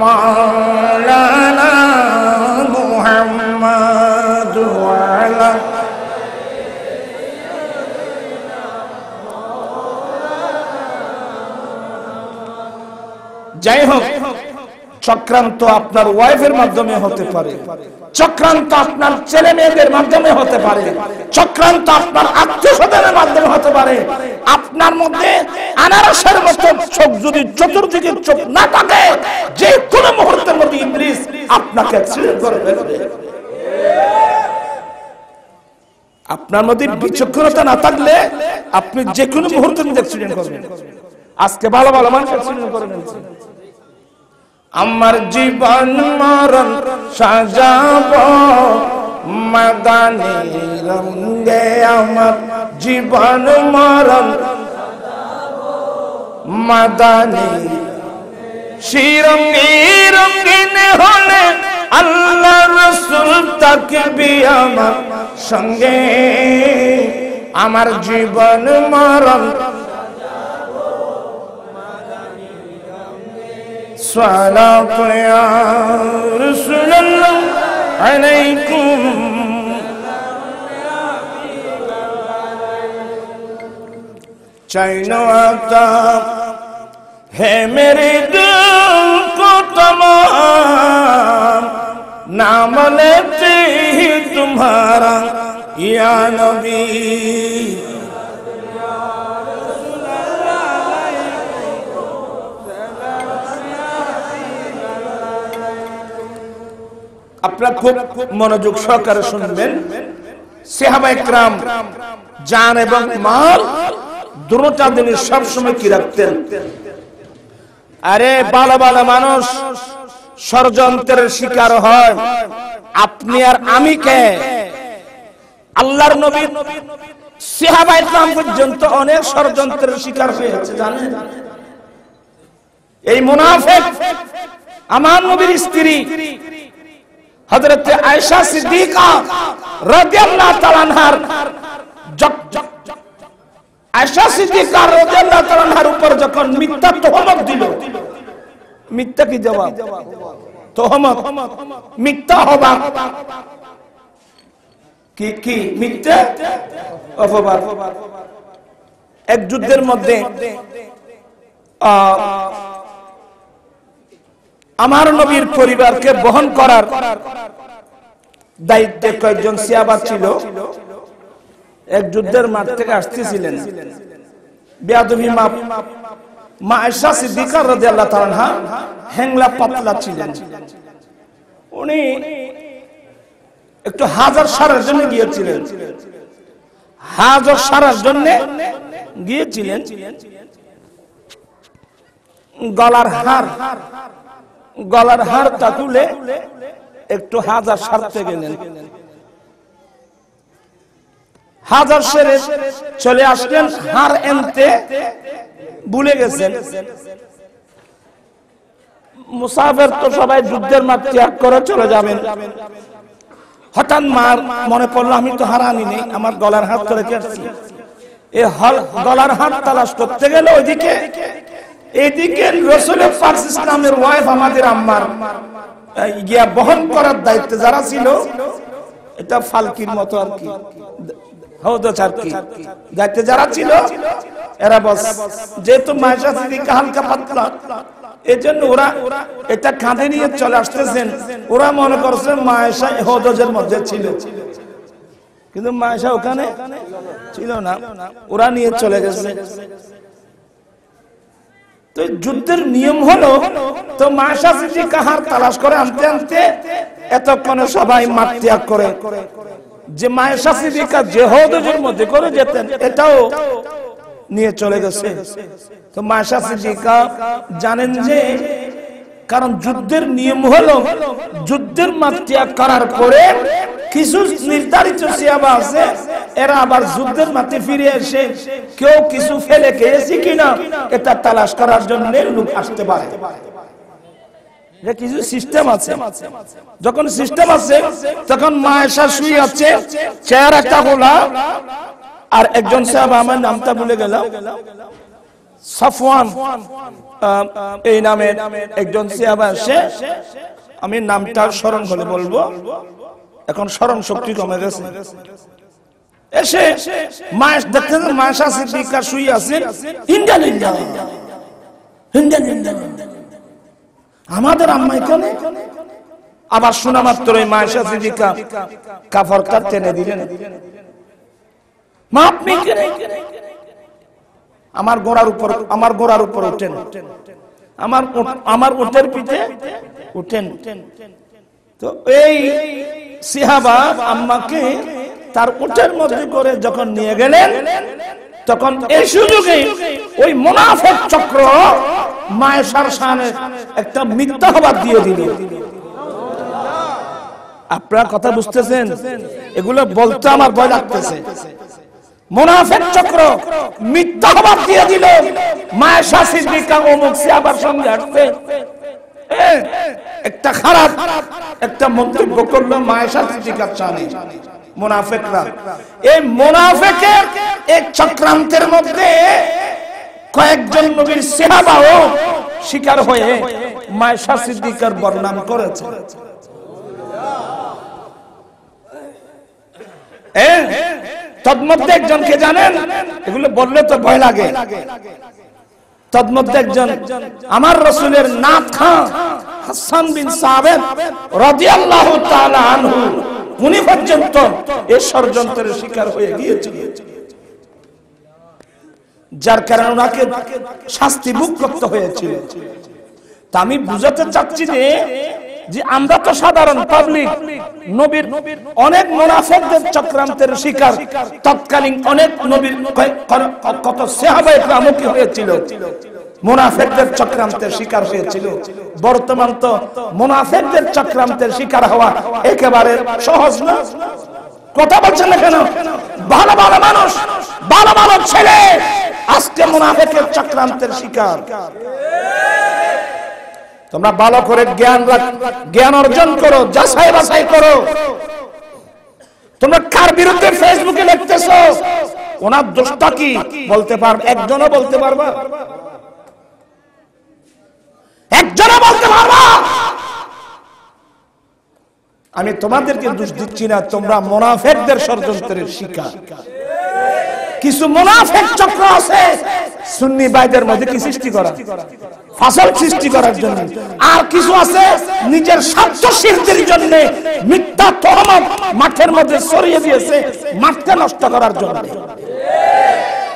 মাওলানা মুহাম্মাদ ওয়া আলা যাই হোক, চক্রান্ত আপনার ওয়াইফের মাধ্যমে হতে পারে, চক্রান্ত আপনার ছেলে মেয়েদের মাধ্যমে হতে পারে, চক্রান্ত আপনার আত্মীয় স্বজনের মাধ্যমে হতে পারে। আপনার মধ্যে আনারসের মতো চোখ যদি চতুর্দিকে চোখ না থাকে, যে কোনো মুহূর্তের মধ্যে ইবলিস আপনাকে অ্যাক্সিডেন্ট করে ফেলবে। আপনার মধ্যে বিচক্ষণতা না থাকলে আপনি যে কোনো মুহূর্তের মধ্যে অ্যাক্সিডেন্ট করবেন। আজকে ভালো ভালো মানুষ অ্যাক্সিডেন্ট করে ফেলছে। আমার জীবন মরণ সাজাবো মাদানী রঙে, আমার জীবন মরণ মাদানী শিরঙ্গি রঙিন হলে আল্লাহ রাসূল থাকবি আমার সঙ্গে। আমার জীবন মরণ সালাতু ইয়া রাসূলুল্লাহ আলাইকুম। চাইনা আতা है मेरे दिल को तमाम, नाम लेते ही तुम्हारा या नबी। আপনারা খুব মনোযোগ সহকারে শুনবেন। সাহাবায়ে কেরাম জান এবং মাল দুটোটা দিনে সব সময় কি রাখতেন? আরে ভালো ভালো মানুষ ষড়যন্ত্রের শিকার হয়, আপনি আর আমি কে? আল্লাহর নবী সাহাবায়ে কেরাম পর্যন্ত অনেক ষড়যন্ত্রের শিকার হয়েছে, জানেন? এই মুনাফিক আমার নবীর স্ত্রী হযরত আয়েশা সিদ্দিকা রাদিয়াল্লাহু তাআলা আনহার আয়েশা সিদ্দিকা রাদিয়াল্লাহু তাআলা আনহার উপর যখন মিথ্যা তোহমত দিল, মিথ্যা কি জবাব? তোহমত, মিথ্যা হবা কি কি মিথ্যা অপবাদ। এক যুদ্ধের মধ্যে আমার নবীর পরিবারকে বহন করার দায়িত্বে কয়েকজন সাহাবা ছিল। এক যুদ্ধের মাঠ থেকে আসতেছিলেন, বেয়াদবি মা আয়েশা সিদ্দিকা রাদিয়াল্লাহু তাআলা আনহা হ্যাংলা পাতলা ছিলেন। উনি একটু হাজার সারার জন্য গিয়েছিলেন, হাজার সারার জন্য গিয়েছিলেন। গলার হারটা তুলে একটু হাজার সারতে গেলেন। হাজার সেরে চলে আসলেন, হার এনতে ভুলে গেছেন। মুসাফির তো সবাই যুদ্ধের মাঠ ত্যাগ করে চলে যাবেন। হঠাৎ মার মনে পড়লো আমি তো হার আনি নেই, আমার গলার হাত ধরে গেছি। এই গলার হাত তালাশ করতে গেলে ওইদিকে এইদিকে রাসূল পাক ইসলামের ওয়াইফ আমাদের আম্মার গিয়া বহন করার দায়িত্বে যারা ছিল, এটা ফালকির মতো আর কি, দায়িত্বে যারা ছিল এরা বস, যেহেতু মায়েশা সিদ্দিকা হালকা পাতলা, এই জন্য ওরা এটা কাঁধে নিয়ে চলে আসতেছেন। ওরা মনে করছে মায়েশা হদজের মধ্যে ছিল, কিন্তু মায়েশা ওখানে ছিল না, ওরা নিয়ে চলে গেছে। তো যুদ্ধের নিয়ম হলো, তো মায়েশা সিদ্দিকা হার তালাশ করে আনতে আনতে এতক্ষণে সবাই মাঠ ত্যাগ করে। যে মায়েশা সিদ্দিকা যে হদজের মধ্যে করে যেতেন এটাও নিয়ে চলে গেছে। তো মায়েশা সিদ্দিকা জানেন যে, কারণ যুদ্ধের নিয়ম হলো যুদ্ধের মাঠ ত্যাগ করার পরে কিছু নির্ধারিত সাহাবা আছে, এরা আবার যুদ্ধের মাঠে ফিরে এসে কেউ কিছু ফেলে খেয়েছে কিনা এটা তালাশ করার জন্য লোক আসতে পারে। কিছু সিস্টেম আছে। যখন সিস্টেম আছে তখন মায়েশা শুয়ে আছে, চেয়ার একটা খোলা, আর একজন সাহাবা, আমার নামটা ভুলে গেলাম, সাফওয়ান এই নামে একজন সাহাবা আসে, আমি নামটা স্মরণ হলে বলবো, এখন স্মরণ শক্তি কমে গেছে। এসে দেখতেন মায়েশা সিদ্দিকা শুয়ে আছেন, আমাদের আম্মা এখানে। আবার শোনা মাত্র মায়েশা সিদ্দিকা কাফরটা টেনে দিলেন, মা আপনি আমার গোড়ার উপর উঠেন, আমার উটের পিঠে উঠেন। তো এই সাহাবা আম্মাকে তার উটের মধ্যে করে যখন নিয়ে গেলেন, তখন এই সুযোগে ওই মুনাফিক চক্র মায়েশার শানে একটা মিথ্যা খবর দিয়ে দিল। আপনারা কথা বুঝতেছেন? এগুলো বলতে আমার ভয় লাগতেছে। মুনাফিক চক্র মিথ্যা খবর দিয়ে দিল মায়েশা সিদ্দিকা অমুক সাহাবার সঙ্গে আসছে। একটা খারাপ একটা মন্তব্য করলো মায়েশা সিদ্দিকার শানে মুনাফিকরা। এই মুনাফিকের এক চক্রান্তের মধ্যে কয়েকজন নবীর সাহাবাও শিকার হয়ে মায়েশা সিদ্দিকার বদনাম করেছে। তন্মধ্যে একজনকে জানেন, এগুলো বললে তো ভয় লাগে। তন্মধ্যে একজন আমার রাসূলের নাত খান হাসান বিন সাবিত রাদিয়াল্লাহু তাআলা আনহু, উনি পর্যন্ত এই ষড়যন্ত্রের শিকার হয়ে গিয়েছিল, যার কারণে ওনাকে শাস্তি ভোগ করতে হয়েছিল। তা আমি বুঝাতে চাচ্ছি যে আমরা তো সাধারণ পাবলিক, নবীর অনেক মুনাফিকদের চক্রান্তের শিকার তৎকালীন অনেক নবীর কত সাহাবায়ে কেরাম কি হয়েছিল, মুনাফিকদের চক্রান্তের শিকার হয়েছিল। বর্তমান তো মুনাফিকদের চক্রান্তের শিকার হওয়া একেবারে সহজ না। কথা বলছেন না কেন? ভালো ভালো মানুষ, ভালো ভালো ছেলে আজকে মুনাফিকের চক্রান্তের শিকার। তোমরা ভালো করে জ্ঞান অর্জন করো, যাচাই বাছাই করো। তোমরা কার বিরুদ্ধে ফেসবুকে লিখতেছো, ওনার দোষটা কি বলতে পারবে? একজনও বলতে পারবা? একজনও বলতে পারবা? আমি তোমাদেরকে দোষ দিচ্ছি না, তোমরা মুনাফিকদের ষড়যন্ত্রের শিকার। কিছু মুনাফিক চক্র আছে সুন্নি ভাইদের মধ্যে কি সৃষ্টি করা, ফাসাদ সৃষ্টি করার জন্য, আর কিছু আছে নিজের স্বার্থ সিদ্ধির জন্য মিথ্যা তহমত মাঠের মধ্যে ছড়িয়ে দিয়েছে মাঠকে নষ্ট করার জন্য।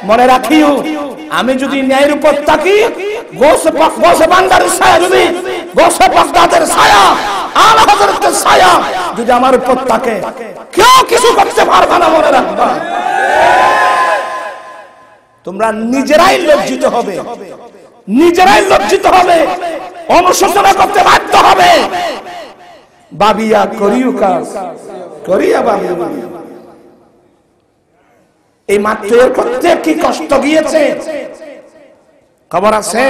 মনে রাখিও, আমি যদি ন্যায়ের উপর থাকি, গোসে বান্দারের ছায়া, যদি গোসে বাগদাদের ছায়া, আলা হযরতের ছায়া যদি আমার উপর থাকে, কেউ কিছু করতে পারবে না। মনে রাখবা, তোমরা নিজেরাই লজ্জিত হবে, নিজেরাই লজ্জিত হবে, অনুশোচনা করতে বাধ্য হবে। বাবিয়া করিও কাজ করিয়া বাবিয়া। এই মাত্র এর করতে কি কষ্ট গিয়েছে খবর আছে?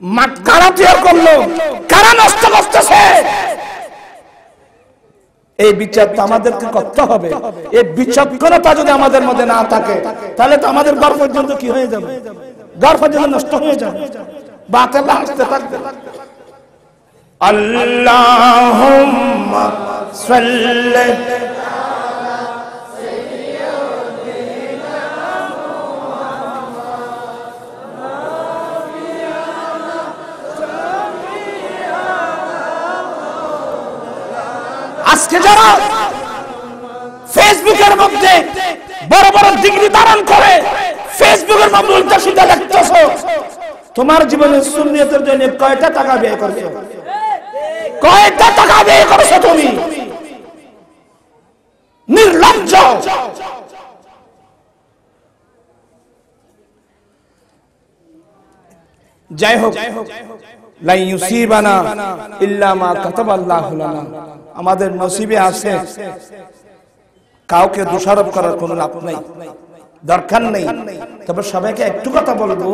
মাঠ কারা তৈরি করলো, কারা নষ্ট করতেছে, এই বিচার তো আমাদেরকে করতে হবে। এই বিচক্ষণতা যদি আমাদের মধ্যে না থাকে, তাহলে তো আমাদের ঘর পর্যন্ত কি হয়ে যাবে, ঘর পর্যন্ত নষ্ট হয়ে যাবে, বাতিল আসতে থাকবে। আল্লাহুম্মা সাল্লি আজকে যারা ফেসবুকের মধ্যে বড় বড় ডিগ্রি ধারণ করে ফেসবুকের মধ্যে উল্টা সিধা লিখতেছো, তোমার জীবনে সুন্নিয়তের জন্য কয়টা টাকা ব্যয় করছো? কয়টা টাকা ব্যয় করছো তুমি? নির্লজ্জ। যাই হোক, লা ইউসিবানা ইল্লা মা কাতাবাল্লাহু লানা, আমাদের নসিবে আছে। কাউকে দোষারোপ করার কোনো লাভ নেই, দরকার নেই। তবে সবাইকে একটু কথা বলবো,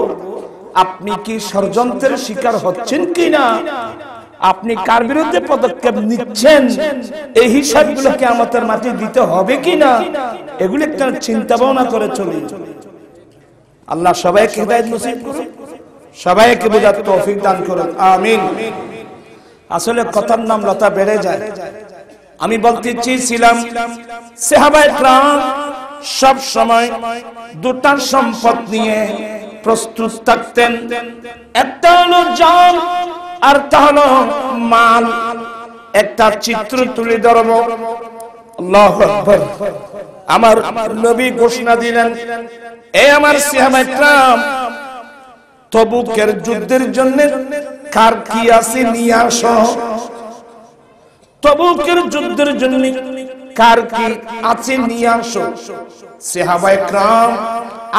আপনি কি ষড়যন্ত্রের শিকার হচ্ছেন কিনা, আপনি কার বিরুদ্ধে পদক্ষেপ নিচ্ছেন, এই হিসাবগুলো কিয়ামতের মাঠে দিতে হবে কিনা, এগুলো একটা চিন্তা ভাবনা করে চলি। আল্লাহ সবাইকে হিদায়াত নসিব করুন, সবাইকে বোঝার তৌফিক দান করুন, আমিন। আসলে কথার নাম লতা বেড়ে যায়। আমি বলতে চেয়েছিলাম, সাহাবায়ে কেরাম সব সময় দুটা সম্পদ নিয়ে প্রস্তুত থাকতেন, একটা হলো জান আর একটা হলো মাল। একটা চিত্র তুলে ধরব। আল্লাহু আকবার। আমার নবী ঘোষণা দিলেন, এ আমার সাহাবায়ে কেরাম, তবুকের যুদ্ধের জন্য কার কি আছে নিয়ে আসো। তবুকের যুদ্ধের জন্য কার কি আছে নিয়ে আসো। সাহাবায়ে কেরাম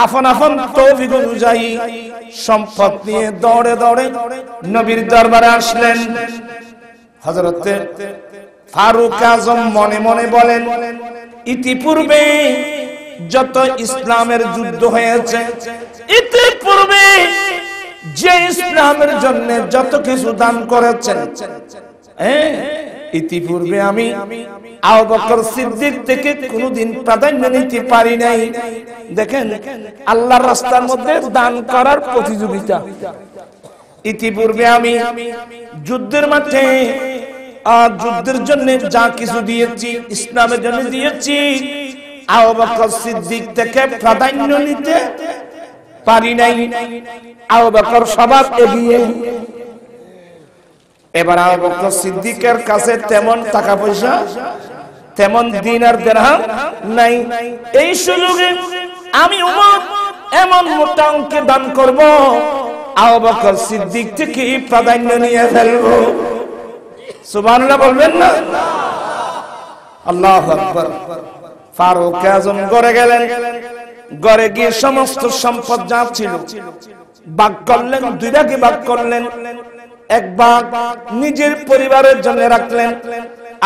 আপন আপন তৌফিক অনুযায়ী সম্পদ নিয়ে দৌড়ে দৌড়ে নবীর দরবারে আসলেন। হযরত ফারুক আজম মনে মনে বলেন, ইতিপূর্বে যত ইসলামের যুদ্ধ হয়েছে, ইতিপূর্বে যে ইসলামের জন্য যত কিছু দান করেছেন, ইতিপূর্বে আমি আবু বকর সিদ্দিক থেকে কোনদিন প্রাধান্য নিতে পারি নাই। দেখেন, আল্লাহর রাস্তার মধ্যে দান করার প্রতিযোগিতা। ইতিপূর্বে আমি যুদ্ধের মাঠে যুদ্ধের জন্য যা কিছু দিয়েছি, ইসলামের জন্য দিয়েছি, আবু বকর সিদ্দিক থেকে প্রাধান্য নিতে পারি নাই। আবু বকর সবার এগিয়ে। এবার আবু বকর সিদ্দিকের কাছে তেমন টাকা পয়সা, তেমন দিনার দিরহাম নাই। এই সুযোগে আমি উমর এমন মোটা অঙ্কে দান করব, আবু বকর সিদ্দিক থেকে প্রাধান্য নিয়ে ফেলবো। সুবহানাল্লাহ বলবেন না? আল্লাহু আকবার। ফারুক আজম ঘরে গেলেন। ঘরে গিয়ে সমস্ত সম্পদ যা ছিল ভাগ করলেন, দুই ভাগে ভাগ করলেন। এক ভাগ নিজের পরিবারের জন্য রাখলেন,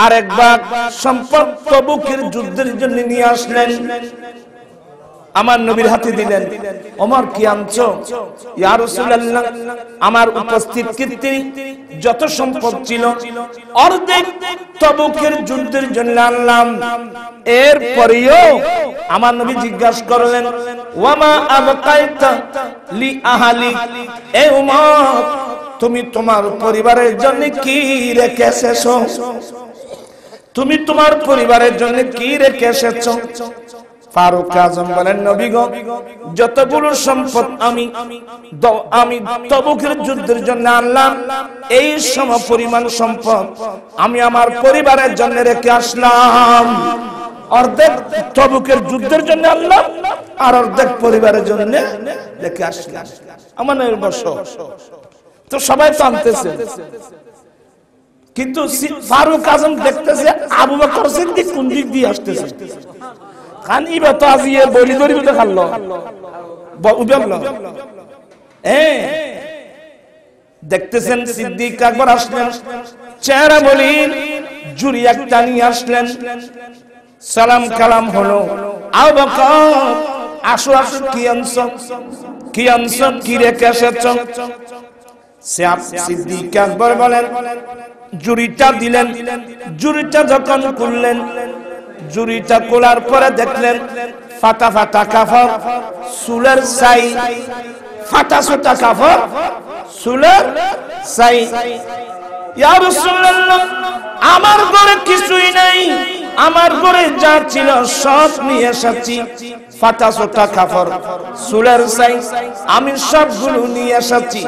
আর এক ভাগ সম্পদ তবুকের যুদ্ধের জন্য নিয়ে আসলেন। আমার নবীর হাতে দিলেন। ওমর, কি আনছো? ইয়া রাসূলুল্লাহ, আমার উপস্থিত কীর্তি যত সম্পদ ছিল অর্ধেক তবুকের যুদ্ধের জন্য আনলাম। এরপরেও আমার নবী জিজ্ঞাসা করলেন ওয়ামা আবকাইতা লি আহলি, এ উম্মত তুমি তোমার পরিবারের জন্য কি রেখে এসেছো? তুমি তোমার পরিবারের জন্য কি রেখে এসেছো? ফারুক আজম বলেন নবী গো, যতগুলো সম্পদ আমি তবুকের যুদ্ধের জন্য আনলাম, এই সমপরিমাণ সম্পদ আমি আমার পরিবারের জন্য রেখে আসলাম। অর্ধেক তবুকের যুদ্ধের জন্য আনলাম আর অর্ধেক পরিবারের জন্য রেখে আসলাম। আমার বর্ষ তো সবাই তো আনতেছে, কিন্তু ফারুক আজম দেখতেছে আবু বকর সিদ্দিক কোন দিক দিয়ে আসতেছে। খানি তো আজিয়ে বলি ধরি বলে খাল্লো উঠলো। দেখতেছেন সিদ্দিক আকবর আসলেন, চেহারা বলি জুরি একটা নিয়ে আসলেন, সালাম কালাম হলো। আবু বকর আসো আসো, কি আনছো কি আনছো, কি রেখে এসেছো? সিদ্দিক আকবর বলেন জুরিটা দিলেন। জুরিটা যখন খুললেন, জুরিটা খোলার পরে দেখলেন ফাটা ফাটা কাপড়, চুলের ছাই, ফাটা ছোটা কাপড়, চুলের ছাই। ইয়া রাসূলুল্লাহ, আমার ঘরে কিছুই নাই, আমার ঘরে যা ছিল সব নিয়ে এসেছি। ফাটা ছোটা কাপড়, চুলের ছাই, আমি সবগুলো নিয়ে এসেছি।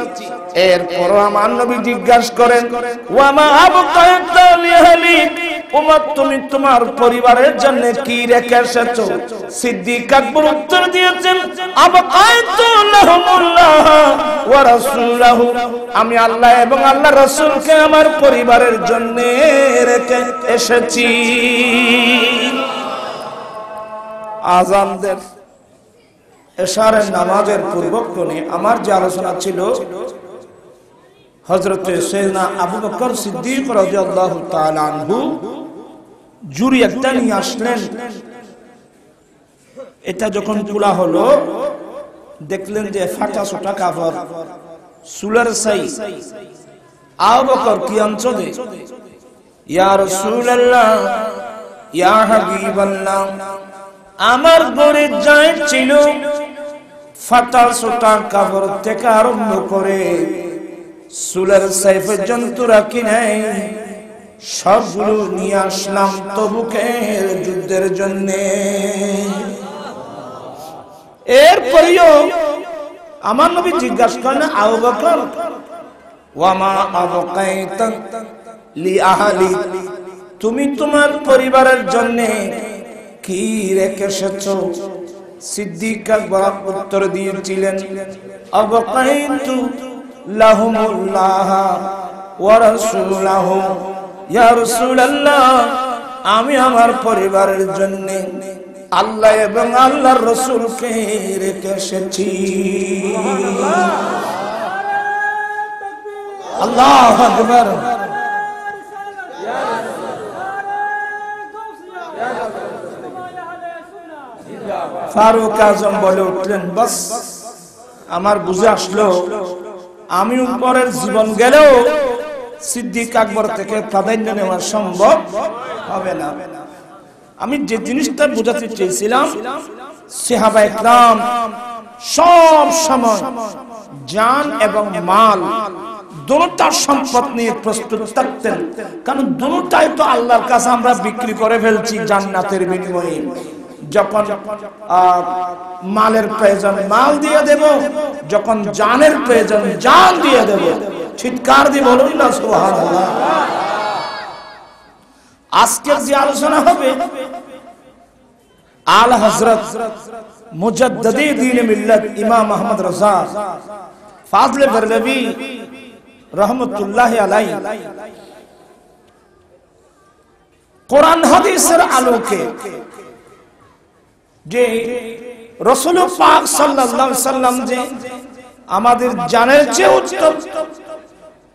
এরপরও আমার নবী জিজ্ঞাসা করেন ওয়ামা আবকাইতা লিআহলি, উম্মত তুমি তোমার পরিবারের জন্য কি রেখে এসেছো? সিদ্দিক আকবর উত্তর দিয়েছেন আবকাইতু লাহুমুল্লাহ ওয়া রাসূলুহু, আমি আল্লাহ এবং আল্লাহর রাসূলকে আমার পরিবারের জন্য রেখে এসেছি। আযানদের এশারের নামাজের পূর্বক্ষণে আমার যে আলোচনা ছিল, হযরত সাইয়েদনা আবু বকর সিদ্দিক রাদিয়াল্লাহু তাআলা আনহু জুরি একটা নিয়ে আসলেন। এটা যখন খোলা হলো, দেখলেন যে ফাটা ছোটা কাপড়, চুলের ছাই। আবু বকর কি আনছো দে? ইয়া রাসূলুল্লাহ, ইয়া হাবিবাল্লাহ, আমার ঘরে যা ছিল ফাটা ছোটা কাপড় থেকে আরম্ভ করে চুলের ছাই পর্যন্ত রাখি নাই, সবগুলো নিয়ে আসলাম তবুকের যুদ্ধের জন্য। এরপরেও আমার নবী জিজ্ঞাসা করেন আবু বকর ওয়ামা আবকাইতা লিআহলি, তুমি তোমার পরিবারের জন্য কি রেখে এসেছো? সিদ্দিক আকবর উত্তর দিয়েছিলেন আবকাইতু লাহুমুল্লাহ ওয়া রাসূলুহু, ইয়া রাসূলুল্লাহ, আমি আমার পরিবারের জন্য আল্লাহ এবং আল্লাহর রাসূলকে রেখে এসেছি। আল্লাহু আকবার। ফারুক আজম বলে উঠলেন বাস আমার বুঝে আসলো, আমি উপরের জীবন গেলেও সিদ্দিক আকবর থেকে প্রাধান্য নেওয়া সম্ভব হবে না। আমি যে জিনিসটা বোঝাতে চেয়েছিলাম, সাহাবায়ে কেরাম সব সময় জান এবং মাল দুটোটা সম্পদ নিয়ে প্রস্তুত থাকতেন, কারণ দুটোটাই তো আল্লাহর কাছে আমরা বিক্রি করে ফেলছি জান্নাতের বিনিময়ে। যখন মালের প্রয়োজন মাল দিয়ে দেব, যখন জানের প্রয়োজন জান দিয়ে দেব। চিৎকার দিয়ে বলুন না সুবহানাল্লাহ। আজকের যে আলোচনা হবে, আলা হযরত মুজাদ্দিদে দ্বীন মিল্লাত ইমাম আহমদ রাজা ফাজলে বরলভী রহমতুল্লাহি আলাইহি কোরআন হাদিসের আলোকে যে রাসূল পাক সাল্লাল্লাহু আলাইহি সাল্লাম যে আমাদের জানের চেয়ে উত্তম,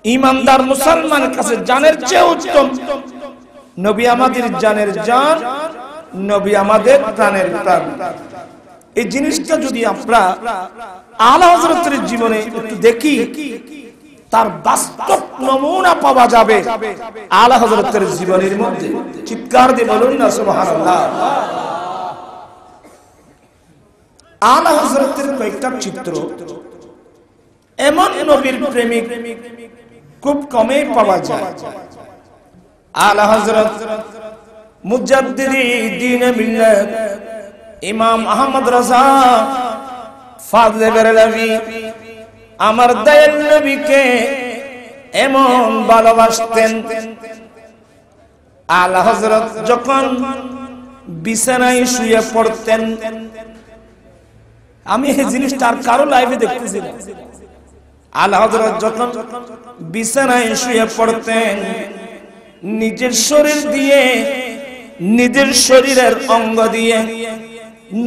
ঈমানদার মুসলমানের কাছে জানের চেয়ে উত্তম, নবী আমাদের জানের জান, নবী আমাদের প্রাণের প্রাণ। এই জিনিসটা যদি আমরা আলা হযরতের জীবনে একটু দেখি, তার বাস্তব নমুনা পাওয়া যাবে আলা হযরতের জীবনের মধ্যে। চিৎকার দিয়ে বলুন না সুবহানাল্লাহ। আলা হযরতের কয়েকটা চিত্র এমন নবীর প্রেমিক খুব কমই পাওয়া যায়। আলা হযরত মুজাদ্দিদি দ্বীন মিল্লাত ইমাম আহমদ রাজা ফাজলে বেরেলভী আমার দয়াল নবীকে এমন ভালোবাসতেন। আলা হযরত যখন বিছানায় শুয়ে পড়তেন, আমি এই জিনিসটা আর কারো লাইভে দেখতেছি না। আলা হযরত যখন বিছানায় শুয়ে পড়তেন, নিজের শরীর দিয়ে, নিজের শরীরের অঙ্গ দিয়ে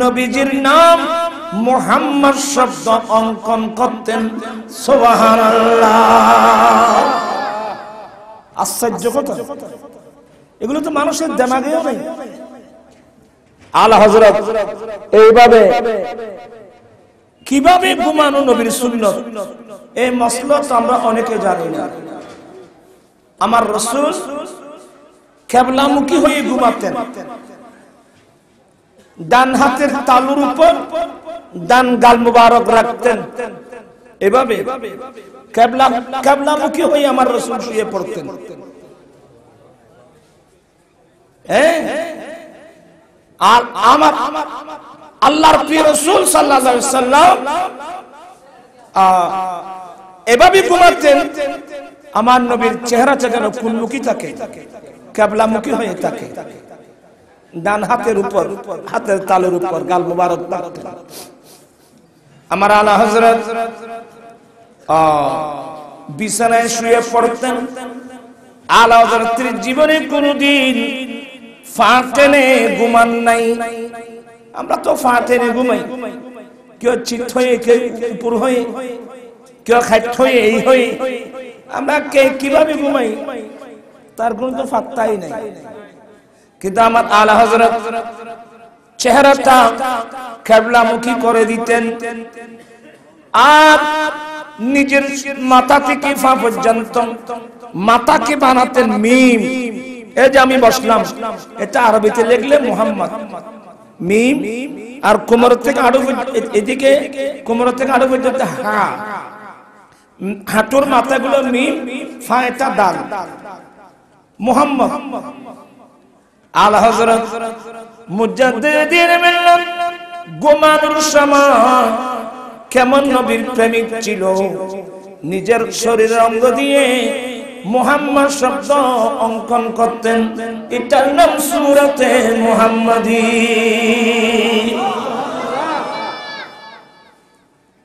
নবীজির নাম মুহাম্মদ শব্দ অঙ্কন করতেন। সুবহানাল্লাহ, আশ্চর্য কথা, এগুলো তো মানুষের দিমাগেও নেই। আলা হযরত এইভাবে কিভাবে ঘুমানো নবীর সুন্নাত, এই মাসলা তো আমরা অনেকে জানি না। আমার রাসূল কিবলামুখী হয়ে ঘুমাতেন, ডান হাতের তালুর উপর ডান গাল মুবারক রাখতেন, এভাবে কিবলামুখী হয়ে আমার রাসূল শুয়ে পড়তেন। আর আমার আল্লাহর প্রিয় রাসূল সাল্লাল্লাহু আলাইহি ওয়াসাল্লাম এভাবে ঘুমাতেন, আমার নবীর চেহারাটা যেন কোনমুখী থাকে, কিবলামুখী হয়ে থাকে, ডান হাতের উপর, হাতের তালুর উপর গাল মুবারক রাখতেন। আমার আলা হযরত বিছানায় শুয়ে পড়তেন। আলা হযরতের জীবনে কোনদিন ফাটেনে ঘুমান নাই। আমরা তো ফাটেনে ঘুমাই, কেউ চিত হয়ে, কেউ উপর হয়ে, কেউ খাট হয়ে, এই হয়ে আমরা কে কিভাবে ঘুমাই তার কোনো তো ফাত্তাই নাই। কিন্তু আমার আলা হযরত চেহারাটা কিবলামুখী করে দিতেন, আর নিজের মাথা থেকে পা পর্যন্ত মাথাকে বানাতেন মিম। এই যে আমি বসলাম, এটা আরবিতে লিখলে মুহাম্মদ মিম, আর কোমর থেকে আড়ু এদিকে, কোমর থেকে আড়ু পর্যন্ত হা, হাঁটুর মাথাগুলো মিম, ফা এটা দাল, মুহাম্মদ। আলা হযরত মুজাদ্দিদিন মিল্লাত ঘুমানোর সময় কেমন নবীর প্রেমিক ছিল, নিজের শরীরের অঙ্গ দিয়ে মুহাম্মদ শব্দ অঙ্কন করতেন। এটার নাম সূরাতে মুহাম্মাদি।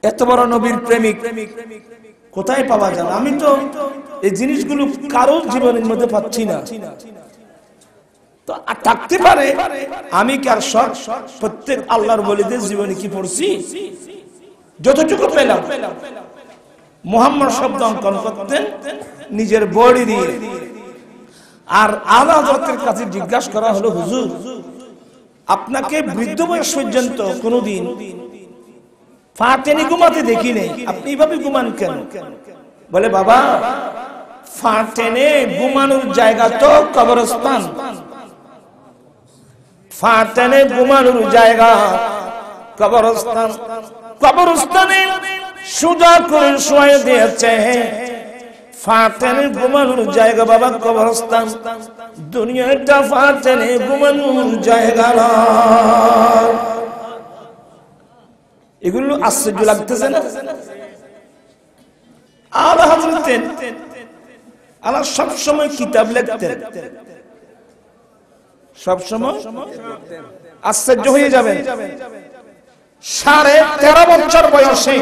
এত বড় নবীর প্রেমিক কোথায় পাওয়া যায়? আমি তো এই জিনিসগুলো কারোর জীবনের মধ্যে পাচ্ছি না। তো থাকতে পারে, আমি কি আর সব প্রত্যেক আল্লাহর ওলিদের জীবনে কি পড়ছি? যতটুকু পেলাম, মুহাম্মদ শব্দ অঙ্কন করতেন নিজের বডি দিয়ে। আর আলা হযরতের কাছে জিজ্ঞাসা করা হলো, হুজুর আপনাকে বৃদ্ধ বয়স পর্যন্ত কোনদিন ফাটেনে ঘুমাতে দেখি নাই, আপনি এইভাবে ঘুমান কেন? বলে, বাবা ফাটেনে ঘুমানোর জায়গা তো কবরস্থান, ফাটেনে ঘুমানোর জায়গা কবরস্থান। কবরস্থানে সুজা করে শুয়ে দিয়েছে, ফাটেনে ঘুমানোর জায়গা বাবা কবরস্থান। দুনিয়াটা ফাটেনে ঘুমানোর জায়গা না। এগুলো আশ্চর্য লাগতেছে না? আলা হযরত আলা সব সময় কিতাব লিখতেন, সব সময়। আশ্চর্য হয়ে যাবেন, 13.5 বছর বয়সে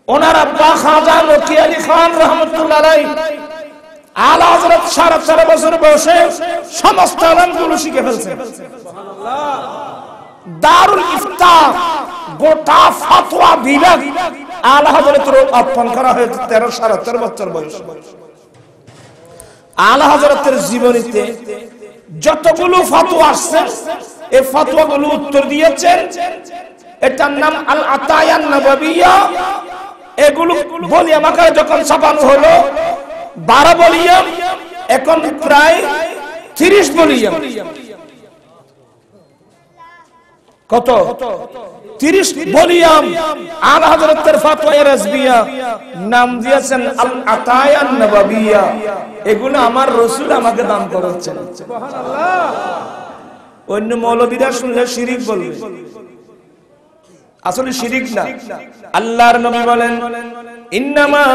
ওনার আব্বা খাজা লকি আলী খান রহমাতুল্লাহ আলাইহি আলা হযরত 4.5 বছর বয়সে সমস্ত ইলমগুলো শিখে ফেলছেন। সুবহানাল্লাহ। দারুল ইফতা গোটা ফতোয়া বিভাগ আলা হযরতের অর্পণ করা হয়েছে 13-13.5 বছর বয়সে। আলা হযরতের জীবনীতে যতগুলো ফতোয়া আসছে, এই ফতোয়াগুলো উত্তর দিয়েছেন। এটার নাম আল আতায়ান নববিয়্যা। এগুলো ভলিউম আকারে যখন ছাপানো হলো 12 ভলিউম, এখন প্রায় 30 ভলিউম। কত? 30 ভলিউম আলা হযরতের ফাতওয়া রাজবিয়া নাম দিয়েছেন আল আতায়া নববিয়া। এগুলো আমার রাসূল আমাকে দান করেছেন। সুবহানাল্লাহ। অন্য মৌলবীরা শুনলে শিরিক বলবে, আসলে শিরিক না। আল্লাহর নবী বলেন ইন্নামা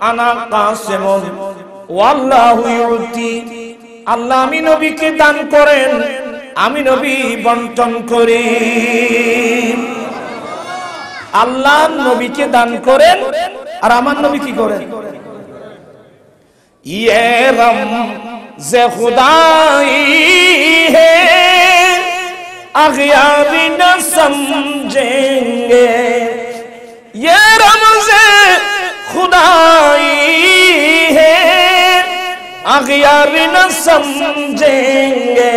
আনা কাসিমুন ওয়াল্লাহু ইউতি। আল্লাহ আমি নবীকে দান করেন, আমি নবী বন্টন করি। আল্লাহ নবীকে দান করেন আর আমার নবী কি করেন? ইয়ে রম যে খুদাই হে अग़याबी न समझेंगे, ये रमज़े खुदाई है अग़याबी न समझेंगे।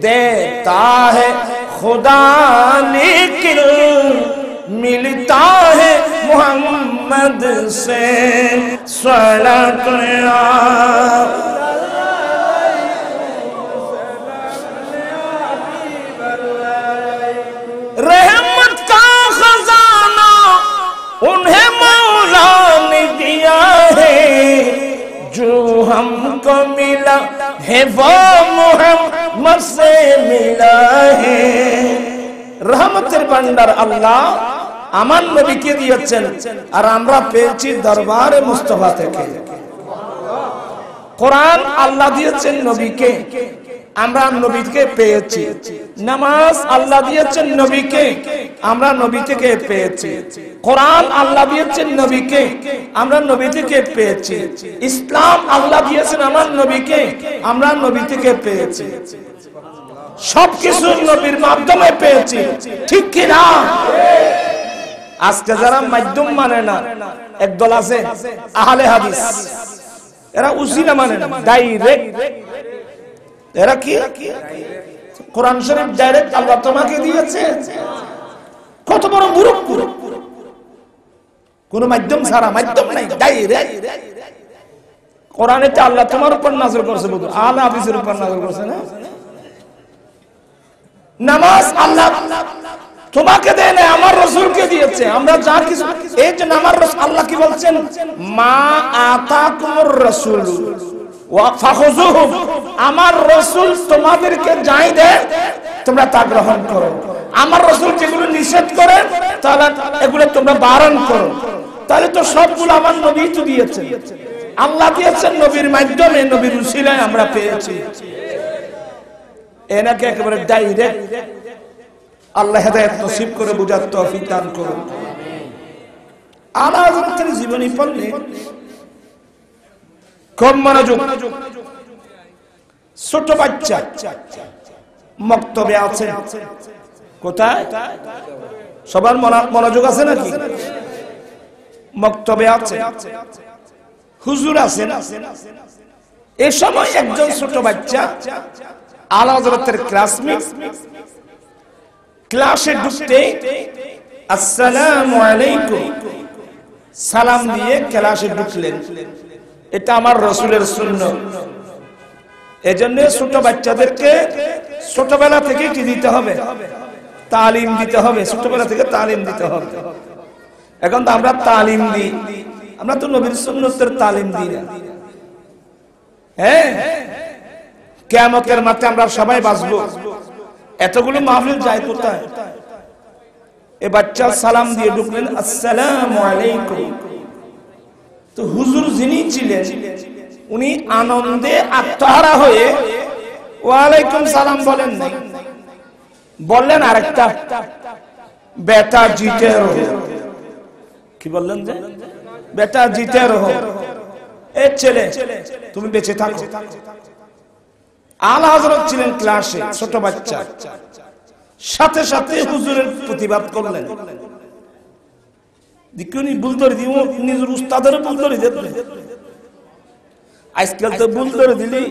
देता है खुदा लेकिन मिलता है मोहम्मद से सलात रहमत का खजाना उन्हें मौला ने दिया है, जो हमको मिला है वो मोहम्मद से मिला है। रहमतेर भांडार আল্লাহ আমার নবীকে দিয়েছেন আর আমরা পেয়েছি দরবারে মুস্তাফা থেকে। কোরআন আল্লাহ দিয়েছেন নবীকে, আমরা নবীকে পেয়েছি। নামাজ আল্লাহ দিয়েছেন নবীকে, আমরা নবী থেকে পেয়েছি। কোরআন আল্লাহ দিয়েছেন নবীকে, আমরা নবী থেকে পেয়েছি। ইসলাম আল্লাহ দিয়েছেন আমার নবীকে, আমরা নবী থেকে পেয়েছি। সবকিছু নবীর মাধ্যমে পেয়েছি, ঠিক কি না? আজকে যারা মাধ্যম মানে না, একদল আছে আহলে হাদিস, এরা উসিলা মানে না, ডাইরেক্ট। এরা কি কোরআন শরীফ ডাইরেক্ট আল্লাহ তোমাকে দিয়েছে। কত বড় মূর্খ! কোন মাধ্যম ছাড়া, মাধ্যম নাই, ডাইরেক্ট কোরআনে আল্লাহ তোমার উপর নাযিল করেছে, বলতো আহলে হাদিসের উপর নাযিল করেছে না। নামাজ আল্লাহ তোমাকে দেয় না, আমার রাসূলকে দিয়েছে। আমরা যা কিছু এই যে আমার রাসূল, আল্লাহ কি বলছেন? মা আতাকুমুর রাসূল ওয়া ফাখুযুহু, আমার রাসূল তোমাদেরকে যাই দেয় তোমরা তা গ্রহণ করো। আমার রাসূল যেগুলো নিষেধ করেন তাহলে এগুলো তোমরা বারণ করো। তাহলে তো সবগুলো আমার নবী তো দিয়েছেন, আল্লাহ দিয়েছেন নবীর মাধ্যমে, নবীর উসিলায় আমরা পেয়েছি। এনাকে একেবারে ডাইরেক্ট আল্লাহ হেদায়েত নসিব করে বুঝার তৌফিক দান করুন। আলা হযরতের জীবনী পড়লে কম মনোযোগ। ছোট বাচ্চা মক্তবে আছে, কোথায়? সবার মনোযোগ আছে নাকি? মক্তবে আছে, হুজুর আছে না। এই সময় একজন ছোট বাচ্চা আলা হযরতের ক্লাসমেট ক্লাসে ঢুকতে আসসালামু আলাইকুম সালাম দিয়ে ক্লাসে ঢুকলেন। এটা আমার রাসূলের সুন্নাত। এজন্য ছোট বাচ্চাদেরকে ছোটবেলা থেকে কি দিতে হবে? তালিম দিতে হবে। ছোটবেলা থেকে তালিম দিতে হবে। এখন তো আমরা তালিম দিই, আমরা তো নবীর সুন্নাতের তালিম দিই না। হ্যাঁ, কিয়ামতের মাঠে আমরা সবাই বাঁচবো। এতগুলো মাহফিল যায় কোথায়? এ বাচ্চা সালাম দিয়ে ঢুকলেন, আসসালামু আলাইকুম। তো হুজুর যিনি ছিলেন উনি আনন্দে আত্মহারা হয়ে ওয়ালাইকুম সালাম বলেন নাই, বললেন আরেকটা, বেটা জিতে রহো। কি বললেন? যে বেটা জিতে রহো, এ ছেলে তুমি বেঁচে থাকো। আলা হযরত ছিলেন ক্লাসে, ছোট বাচ্চা, সাথে সাথে হুজুরের প্রতিবাদ করলেন। দিকুনি ভুল ধরে দিব, নিজের উস্তাদের ভুল ধরে দিত। আজকাল তো ভুল ধরে দিলি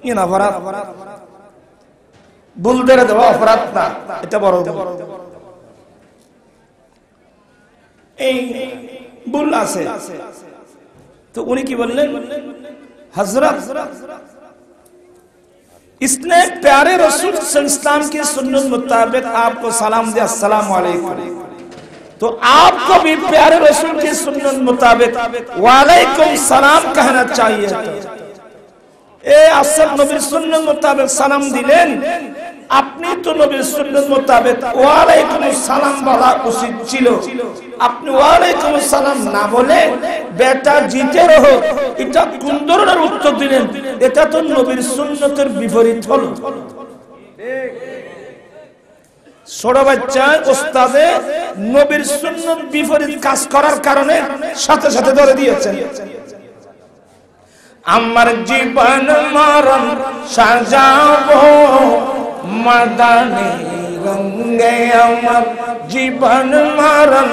ইনা অপরাধ। ভুল ধরে দেওয়া অপরাধ না, এটা বড়। এই ভুল আছে। তো উনি কি বললেন? হযরত इसने प्यारे रसूल इस्लाम की सुन्नत मुताबिक आपको सलाम दिया, अस्सलाम वालेकुम, तो आपको भी प्यारे रसूल की सुन्नत मुताबिक वालेकुम सलाम कहना चाहिए। ए আসল নবীর সুন্নাত মোতাবেক সালাম দিলেন, আপনি তো নবীর সুন্নাত মোতাবেক ওয়ালাইকুম সালাম বলা উচিত ছিল। আপনি ওয়ালাইকুম সালাম না বলে বেটা জিতে রহো, এটা কোন ধরনের উত্তর দিলেন? এটা তো নবীর সুন্নতের বিপরীত হলো। ছোট বাচ্চা ওস্তাদে নবীর সুন্নত বিপরীত কাজ করার কারণে সাথে সাথে ধরে দিয়েছেন। আমার জীবন মরণ সাজাবো মাদানী রঙে, আমার জীবন মরণ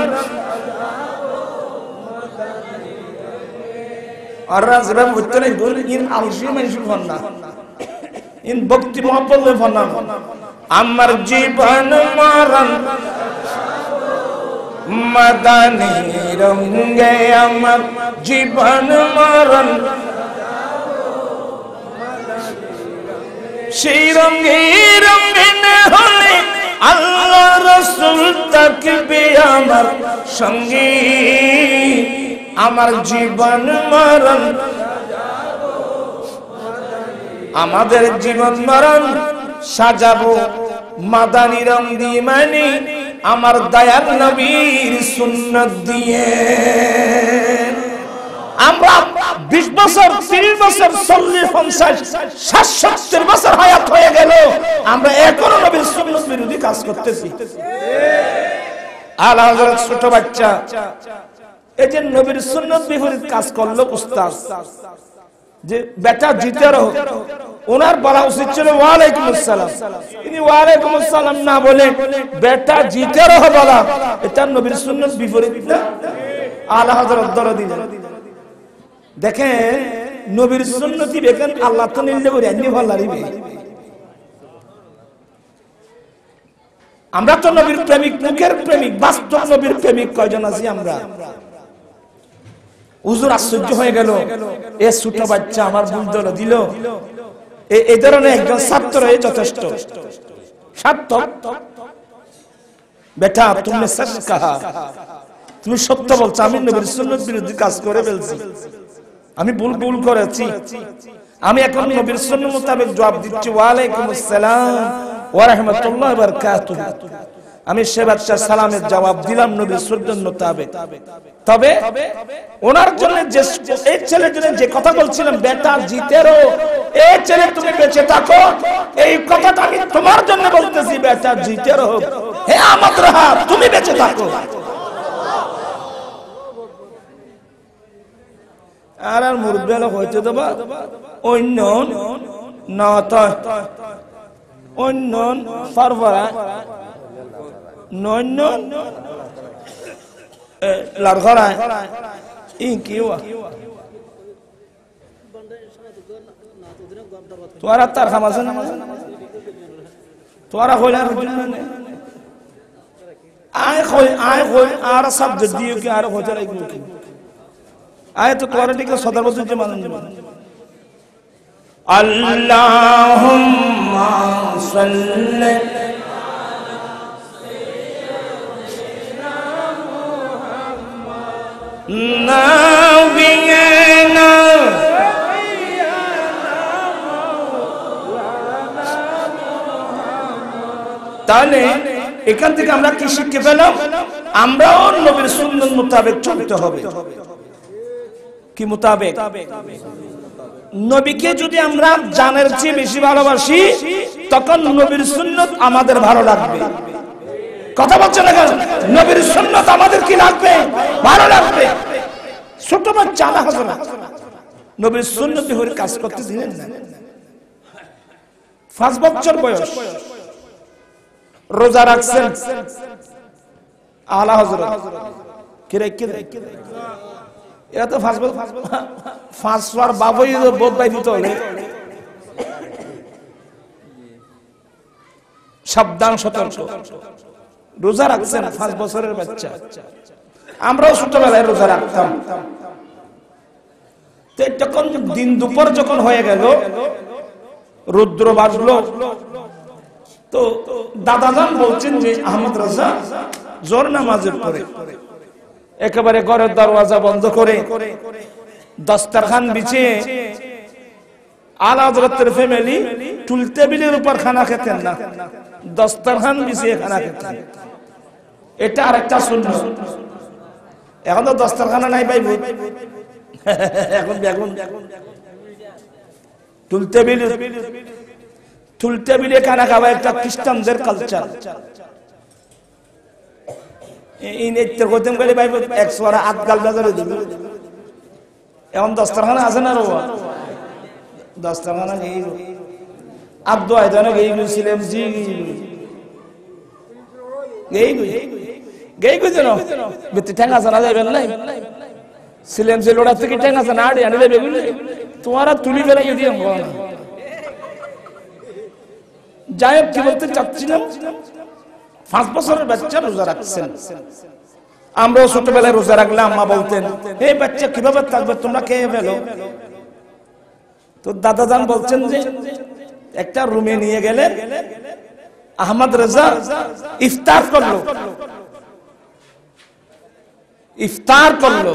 আর রাজরা উত্তরে বল ইন আলসি মানুষ ফন্না ইন ভক্তি মহব্বত ফন্না। আমার জীবন মরণ মাদানী রঙে, আমার জীবন মরণ সেই রঙে রঙিন হলে আল্লাহ রাসূল থাকবে আমার সঙ্গে। আমার জীবন মরণ, আমাদের জীবন মরণ সাজাবো মাদানী রং দিয়ে, মানে আমার দয়াল নবীর সুন্নাত দিয়ে। আমরা 20 বছর 30 বছর 40 50 60 70 বছর হায়াত হয়ে গেল, আমরা এখনো নবীর সুন্নাত বিরোধী কাজ করতেছি। আলা হযরত ছোট বাচ্চা এই যে নবীর সুন্নাত বিপরীত কাজ করলো উস্তাদ, যে বেটা জিতে রহো, ওনার বলা উচিত ছিল ওয়ালাইকুম আসসালাম। তিনি ওয়ালাইকুম আসসালাম না বলে বেটা জিতে রহো বলা, এটা নবীর সুন্নাত বিপরীত না। আলা হযরত ধরে দিলেন। দেখেন নবীর সুন্নতি বেকেন আল্লাহ তো নিলে করে এমনি ভালো লাগবে। আমরা তো নবীর প্রেমিক, মুখের প্রেমিক, বাস্তব নবীর প্রেমিক কয়জন আছি আমরা? হুজুর আশ্চর্য হয়ে গেল, এ ছোট বাচ্চা আমার ভুল ধরে দিল। এই ধরনের একজন ছাত্র যথেষ্ট। সার্থক বেটা তুমি সচ কাহা, তুমি সত্য বলছো, আমি নবীর সুন্নাত বিরোধী কাজ করে ফেলছি, আমি ভুল করেছি, আমি এখন নবীর সুন্নাত মোতাবেক জবাব দিচ্ছি ওয়ালাইকুম আসসালাম ওয়া রাহমাতুল্লাহি ওয়া বারাকাতুহু। আমি সে বাচ্চার সালামের জবাব দিলাম নবীর সুন্নাত মোতাবেক। তবে ওনার জন্য যে এই ছেলের জন্য যে কথা বলছিলাম বেটা জিতেরো, এই ছেলে তুমি বেঁচে থাকো, এই কথাটা আমি তোমার জন্য বলতেছি, বেটা জিতেরো, হে আমার রাহা তুমি বেঁচে থাকো। আর মুরব্বিয়ালা হইতে দেবা অন্য নত অন্য ফারফরা নন্য লারঘরা ই কিওয়া তোরা তার খামাছেন তোরা কইলা আয় কই আর সাবজেক্ট দিও কি আর হইতে লাগবে কি আয় তো তোরা ঠিক সদর বছর যে মানুষ আল্লাহুম্মা সাল্লি নাবিয়ানা তাহলে এখান থেকে আমরা কি শিখতে পেলাম? আমরাও নবীর সুন্নাত মোতাবেক চলতে হবে। কি মোতাবেক? নবীকে যদি আমরা জানের চেয়ে বেশি ভালোবাসি তখন নবীর সুন্নাত আমাদের ভালো লাগবে। কথা বলছেন না কেন? নবীর সুন্নাত আমাদের কি লাগবে? ভালো লাগবে। ছোট বাচ্চা আলা হযরত নবীর সুন্নাত হয়ে কাজ করতে দিলেন না। 5 বছর বয়স রোজা রাখছেন আলা হযরত কি রেখে এত 5 বার বাবুই বোধ বাই দিতে হলে সাবধান সতর্ক। রোজা রাখছেন 5 বছরের বাচ্চা, আমরাও ছোটবেলায় রোজা রাখতাম। যখন দিন দুপুর যখন হয়ে গেল রুদ্র বাজলো। তো দাদাজান বলছেন যে আহমদ রাজা জোর নামাজের পরে একেবারে ঘরের দরওয়াজা বন্ধ করে দস্তরখান বিছিয়ে আলা হযরতের ফ্যামিলি টুল টেবিলের উপর খানা খেতেন না, দস্তরখান বিছিয়ে খানা খেতেন। এটা আরেকটা সুন্নাত। এখন তো দস্তরখানা নাই ভাই, এখন টুল টেবিলে খানা খাওয়া একটা খ্রিস্টানদের কালচার। এখন দস্তরখানা আছে না রো দস্তরখানা গেই আব্দু আয়দানে গেই গেছিলাম জি গেই যেন বেতে ঠ্যাঙ্গা জানা যাবেন নাই সিলেম যে লোড়া থেকে ঠ্যাঙ্গা জানা আড়ে আনি দেবে তোমার তুলি বেড়াই দিয়ে যাই হোক, কি বলতে চাচ্ছিলাম, 5 বছরের বাচ্চা রোজা রাখছেন। আমরাও ছোটবেলায় রোজা রাখলে আম্মা বলতেন এই বাচ্চা কিভাবে থাকবে, তোমরা খেয়ে ফেলো। তো দাদাজান বলছেন যে একটা রুমে নিয়ে গেলে আহমদ রেজা ইফতার করলো।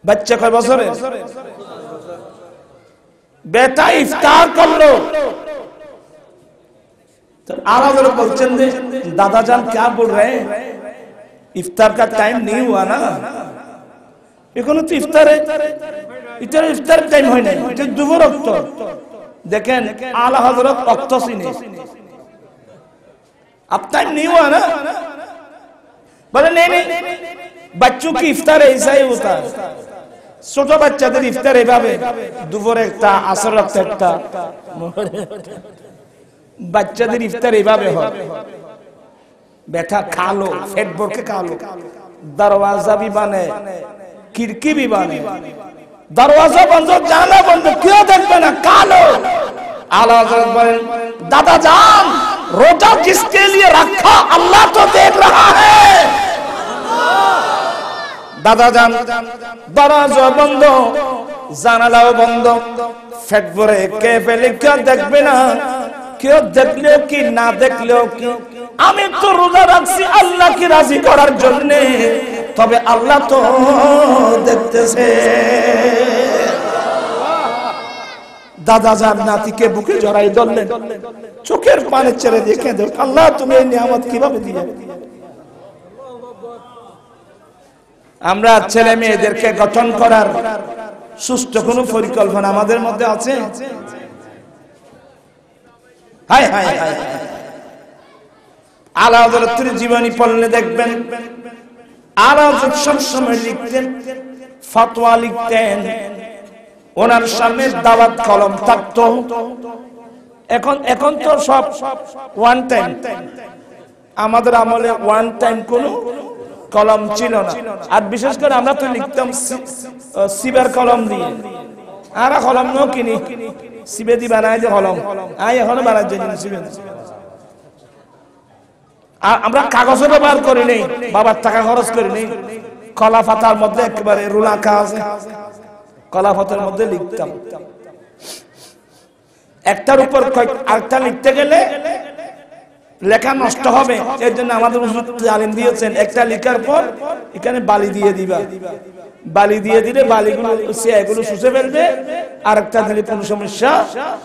বাচ্চা কয় বছরে? बेटा इफ्तार कर लो। तो आवाज बोलचंद दादा जान क्या बोल रहे हैं, इफ्तार का टाइम नहीं हुआ ना, এখনো তো ইফতার ইফতার টাইম হয় নাই, এটা দুপুর রক্ত। দেখেন আলা হযরত রক্ত চিনে, अब टाइम नहीं हुआ ना, बोले नहीं बच्चों की इफ्तार ऐसा ही होता है। ছোট বাচ্চাদের ইফতার এভাবে দুপুরে একটা আসর একটা, বাচ্চাদের ইফতার এভাবে হয়। বেটা খালো, পেট ভরকে খালো, দরওয়াজা भी बने, खिड़की भी बने, दरवाजा बंद जाना बंद क्यों देखबे ना, खालो। आला हज़रत बोलें दादा जान रोजा जिसके लिए रखा अल्लाह तो देख रहा है। দাদা জান দরজা বন্ধ, জানালাও বন্ধ, পেট ভরে কে ফেলে কেউ দেখবে না, কেউ দেখলেও কি না দেখলেও কি, আমি তো রোজা রাখছি আল্লাহকে রাজি করার জন্য, তবে আল্লাহ তো দেখতেছে। দাদা জান নাতিকে বুকে জড়াই ধরলেন, চোখের পানি ছেড়ে দেখে দেখ আল্লাহ তুমি এই নিয়ামত কিভাবে দিলে। আমরা ছেলে মেয়েদেরকে গঠন করার সুস্থ কোন পরিকল্পনা আমাদের মধ্যে আছে? হায় হায় হায়, আলা হযরতের জীবনী পড়লে দেখবেন আলা হযরত সবসময় লিখতেন, ফতোয়া লিখতেন, ওনার সামনে দাওয়াত কলম থাকতো। এখন তো সব ওয়ান টাইম, আমাদের আমলে ওয়ান টাইম কোনো কলম ছিল না। আর বিশেষ করে আমরা তো লিখতাম সিবের কলম দিয়ে, আর কলম নো কিনি সিবে দি বানায় যে কলম, আই এখনো বানায় যে সিবে। আর আমরা কাগজে ব্যবহার করি নেই, বাবার টাকা খরচ করি নেই, কলা পাতার মধ্যে একেবারে রুলা কাজ, কলা পাতার মধ্যে লিখতাম। একটার উপর আরেকটা লিখতে গেলে লেখা নষ্ট হবে, এর জন্য আমাদের হুজুর তালিম দিয়েছেন একটা লেখার পর এখানে বালি দিয়ে দিবা, বালি দিয়ে দিলে বালিগুলো এগুলো শুষে ফেলবে, আরেকটা দিলে কোনো সমস্যা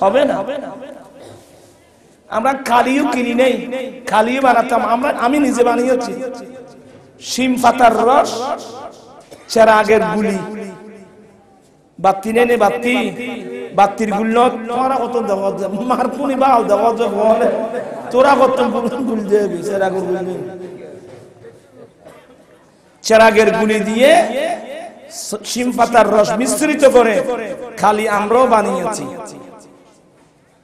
হবে না। আমরা কালিও কিনি নেই, কালিও বানাতাম আমি নিজে বানিয়েছি। শিম পাতার রস, চেরাগের গুলি, বাতি নেই বাতি, বাতির গুলো তোরা কত দেওয়া মারপুনি বাল দেওয়া বলে, তোরা কত গুল দেবি, চেরাগের গুলি, চেরাগের গুলি দিয়ে শিম পাতার রস মিশ্রিত করে খালি আমরাও বানিয়েছি,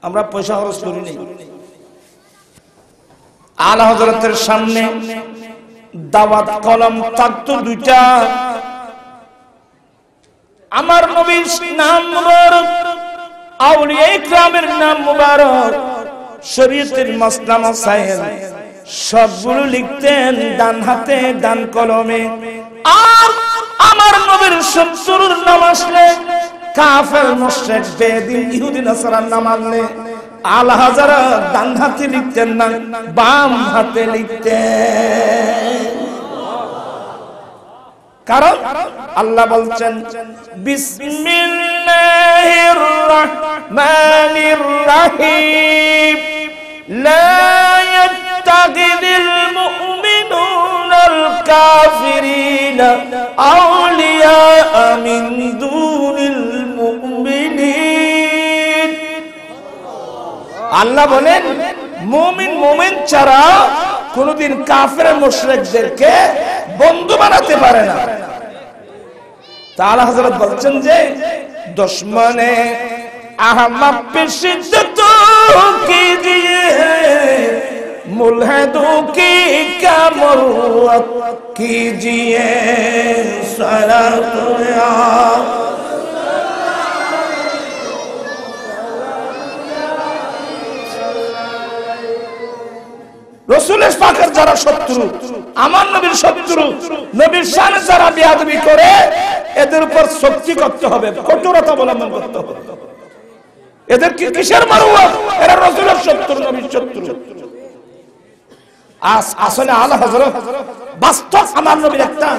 আমরা পয়সা খরচ করি নাই। আলা হযরতের সামনে দাওয়াত কলম থাকতো দুইটা, আমার নবীর নাম মুবারক, আউলিয়া ইকরামের নাম মুবারক, শরীয়তের মাসলা মাসাইল সবগুলো লিখতেন ডান হাতে ডান কলমে। আর আমার নবীর 70 নাম আসলে কাফের মুশরিক বেদিন ইহুদি নাসারার নাম আনলে আলা হাজারা ডান হাতে লিখতেন না, বাম হাতে লিখতেন। কারণ আল্লাহ বলছেন বিসমিল্লাহির রাহমানির রাহিম লা ইয়াত্তাখিযুল মুমিনুনাল কাফিরিনা আউলিয়া মিন দুনিল মুমিনিন। আল্লাহ বলেন মুমিন ছাড়া কোনদিন কাফের মুশরিকদেরকে বন্ধু বানাতে পারে না। তাআলা হযরত বলছেন যে দুশমনে আহমদ पे शिद्दत कीजिए मुल्हिदों की क्या मरुवत कीजिए सलात या রাসূলের পাকের যারা শত্রু, আমার নবীর শত্রু, নবীর শানে যারা বেয়াদবি করে এদের উপর শক্তি করতে হবে, কঠোরতা অবলম্বন করতে হবে। এদের কি কিসের মারুয়াত? এরা রাসূলের শত্রু, নবীর শত্রু। আসলে আলা হযরত বাস্তব আমার নবীর একটা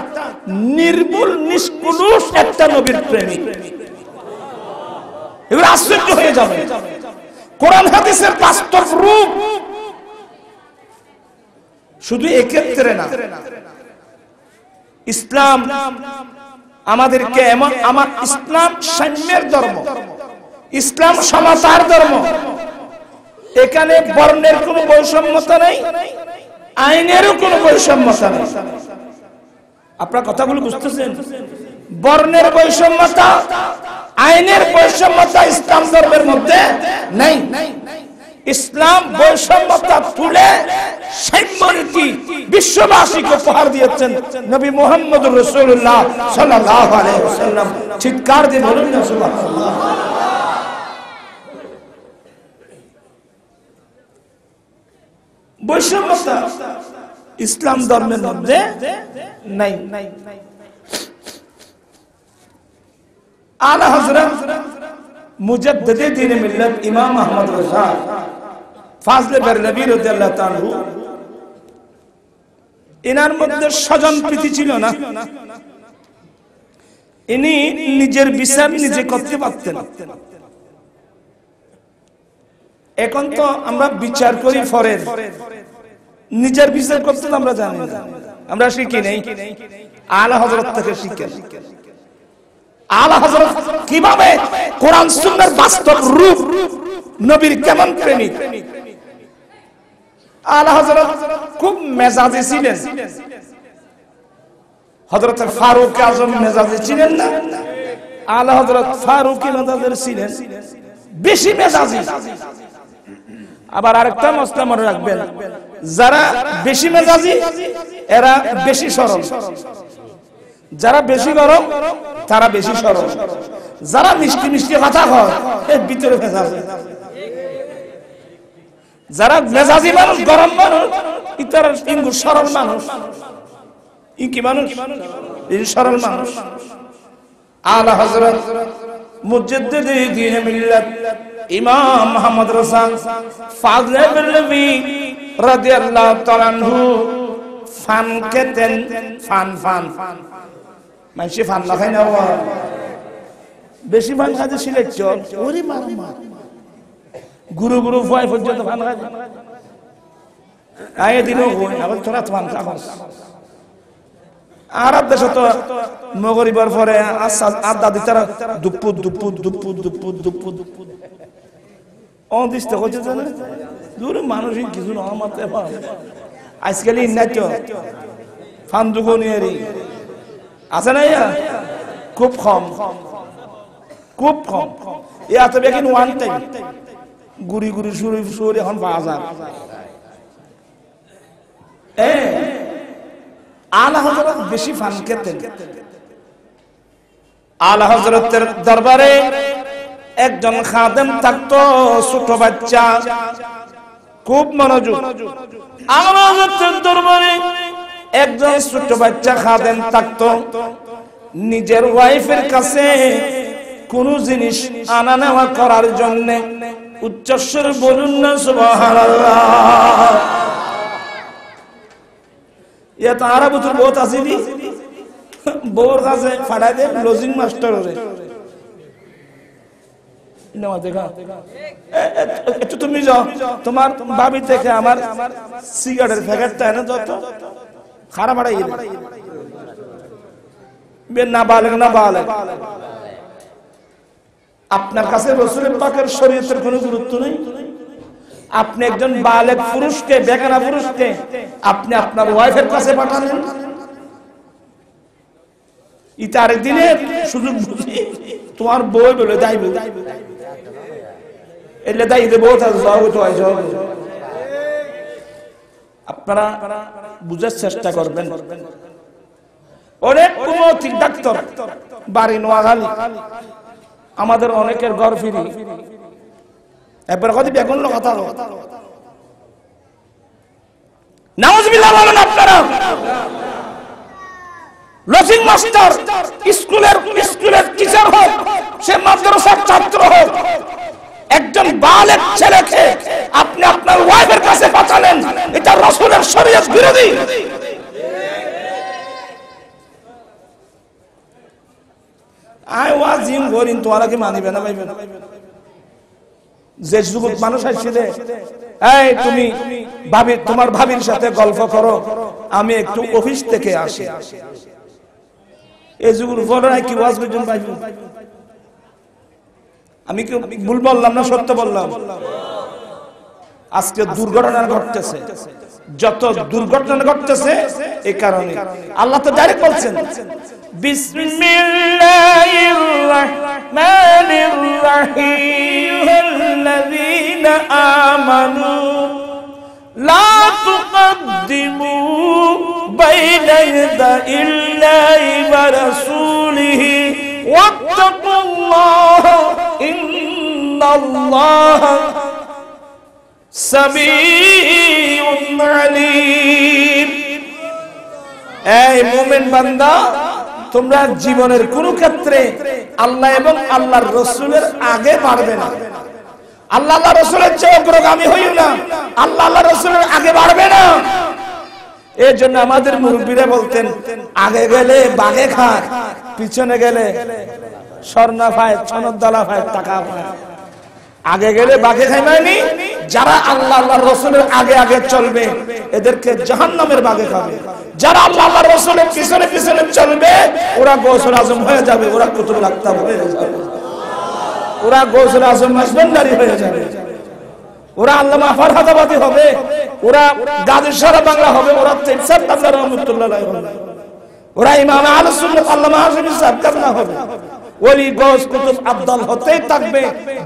নির্মূল নিষ্কুলুষ একটা নবীর প্রেমিক। এবার আশ্চর্য হয়ে যাবে কোরআন হাদিসের বাস্তব রূপ। শুধু এক্ষেত্রে না, ইসলাম আমাদেরকে আমার ইসলাম সাম্যের ধর্ম, ইসলাম সমতার ধর্ম। এখানে বর্ণের কোনো বৈষম্যতা নেই, আইনেরও কোনো বৈষম্যতা নেই। আপনার কথাগুলো বুঝতেছেন? বর্ণের বৈষম্যতা, আইনের বৈষম্যতা ইসলাম ধর্মের মধ্যে নেই। ইসলাম বৈষম্যতা তুলে সাম্যনীতি বিশ্ববাসীকে উপহার দিয়েছেন নবী মুহাম্মদুর রাসূলুল্লাহ সাল্লাল্লাহু আলাইহি ওয়াসাল্লাম। চিৎকার দিয়ে বলুন না সুবহানাল্লাহ। বৈষম্যতা ইসলাম ধর্মের মধ্যে নাই। আলা হযরত মুজাদ্দিদে দ্বীন মিল্লাত ইমাম আহমদ রাজা ফাজলে বেরলভী রাদিয়াল্লাহু তাআলা আনহু, এনার মধ্যে স্বজন প্রীতি ছিল না। ইনি নিজের বিচার নিজে করতে পারতেন। এখন তো আমরা বিচার করি ফরের, নিজের বিচার করতে আমরা জানি না, আমরা শিখি নেই। আলা হযরত থেকে শিখেন। আলা হযরত কিভাবে কোরআন সুন্নাহর বাস্তব রূপ, নবীর কেমন প্রেমিক। আলা হযরত খুব মেজাজি ছিলেন। হযরত ফারুক আজম মেজাজি ছিলেন না? আলা হযরত ফারুক মেজাজের ছিলেন, বেশি মেজাজি। আবার আরেকটা মসলা মনে রাখবেন, যারা বেশি মেজাজি এরা বেশি সরল, যারা বেশি গরম তারা বেশি সরল, যারা মিষ্টি মিষ্টি কথা হয় এর ভিতরে মেজাজি। যারা মেজাজি মানুষ, গরম মানুষ, ইতারা ইঙ্গু সরল মানুষ। ই কি মানুষ? সরল মানুষ। আলা হযরত মুজাদ্দিদে দ্বীন মিল্লাত ইমাম মুহাম্মদ রাসূল ফাজলে বেরলভী রাদিয়াল্লাহু তাআলা আনহু ফান খেতেন। ফান মাইসে ফান না খায় না, বেশি ফান খাতে সিলেট চল ওরে মামা গুরু গুরু ভয় পর্যন্ত ফান খায়। আয়ে দিনও কই আবার তোরা ফান খাস। আরব দেশে তো মগরিবার পরে আড্ডা দিতারা দুপুর দুপুর দুপুর দুপুর দুপুর দুপুর ও দিতে হচ্ছে জানেন দূর মানুষই কিছু না মারতে পারে। আজকাল ইন্নাত ফান্দুগনিয়ারি আছে না, খুব কম খুব কম। এত বেকিন ওয়ান টাইম গুড়ি গুড়ি সুর এখন পাওয়া যায়। আলা হযরত বেশি ফান খেতেন। আলা হযরতের দরবারে একজন খাদেম থাকতো, ছোট বাচ্চা, খুব মনোযোগ। আলা হযরতের দরবারে একজন ছোট বাচ্চা খাদেম থাকতো, নিজের ওয়াইফের কাছে কোন জিনিস আনা নেওয়া করার জন্য উচ্চস্বরে বলুন না সুবহানাল্লাহ। ইয়া তারা বুতুর বহুত আসিনি বউর কাছে ফাড়াই দে লজিং মাস্টার রে নেওয়া দেখা একটু তুমি যাও তোমার ভাবি থেকে আমার সিগারেটের প্যাকেটটা এনে দাও তো খারাপ বাড়াই না বালেগ না বালেগ। আপনার কাছে রাসূলের পাকের শরীয়তের কোনো গুরুত্ব নেই। আপনি একজন বালেগ পুরুষকে বেগানা পুরুষকে আপনি আপনার ওয়াইফের কাছে পাঠালেন, ইতার দিনে সুযোগ বুঝি তোমার বই বলে যাইব এলে দাই দেব আপনারা বুঝার চেষ্টা করবেন। অনেক কুমতিক ডাক্তার বাড়ি নোয়াখালী আমাদের অনেকের ঘর ফিরি একবার কথা বেগুন কথা নাউজুবিল্লাহ বলেন আপনারা। লজিং মাস্টার স্কুলের টিচার হোক, সে মাদ্রাসার ছাত্র হোক, একজন বালেগ ছেলেকে আপনি আপনার ওয়াইফের কাছে পাঠালেন, এটা রাসূলের শরীয়ত বিরোধী। আই ওয়াজিম করিন তোরা কি মানিবে না ভাইবেন? যে যুবক মানুষ আসছে এই তুমি ভাবি তোমার ভাবির সাথে গল্প করো, আমি একটু অফিস থেকে আসি, এই যুগের উপর কি ওয়াজ করছেন ভাই? আমি কি ভুল বললাম না সত্য বললাম? আজকে দুর্ঘটনা ঘটতেছে, যত দুর্ঘটনা ঘটতেছে এই কারণে আল্লাহ তো ডাইরেক্ট বলছেন বিসমিল্লাহির রাহমানির রাহিম আল্লাযীনা আমানু লা তুকদ্দিমু বাইনা ইয়াদাইল্লাহি ওয়া রাসূলিহি ওয়াত্তাকুল্লাহ ইন্নাল্লাহ সামিউন আলীম। এই মুমিন বান্দা, তোমরা জীবনের কোন ক্ষেত্রে আল্লাহ এবং আল্লাহর রাসূলের আগে বাড়বে না। আল্লাহ আল্লাহ রাসূলের চেয়ে অগ্রগামী হইও না, আল্লাহ আল্লাহ রাসূলের আগে বাড়বে না। এই জন্য আমাদের মুরব্বীরা বলতেন আগে গেলে বাগে খায়, পিছনে গেলে স্বর্ণা পায়, ছনদলা পায়, টাকা পায়। আগে গেলে বাগে খায় মানে যারা আল্লাহ আল্লাহর রাসূলের আগে আগে চলবে এদেরকে জাহান্নামের বাগে খাবে। যারা আল্লাহ আল্লাহর রাসূলের পিছনে পিছনে চলবে ওরা গৌসুল আজম হয়ে যাবে, ওরা কুতুবুল আকতাব হয়ে যাবে, ওরা গৌসুল আজম মাসবান্দারি হয়ে যাবে, ওরা আল্লামা ফরহাদাবাদী হবে, ওরা গাজী সারা বাংলা হবে, ওরা তেফসির তাবলা রহমাতুল্লাহ আলাইহি হবে, ওরা ইমাম আহলে সুন্নাত আল্লামা হাশিমি সাহেব কাবলা হবে। ওলি গৌস কুতুব আব্দাল হতেই থাকবে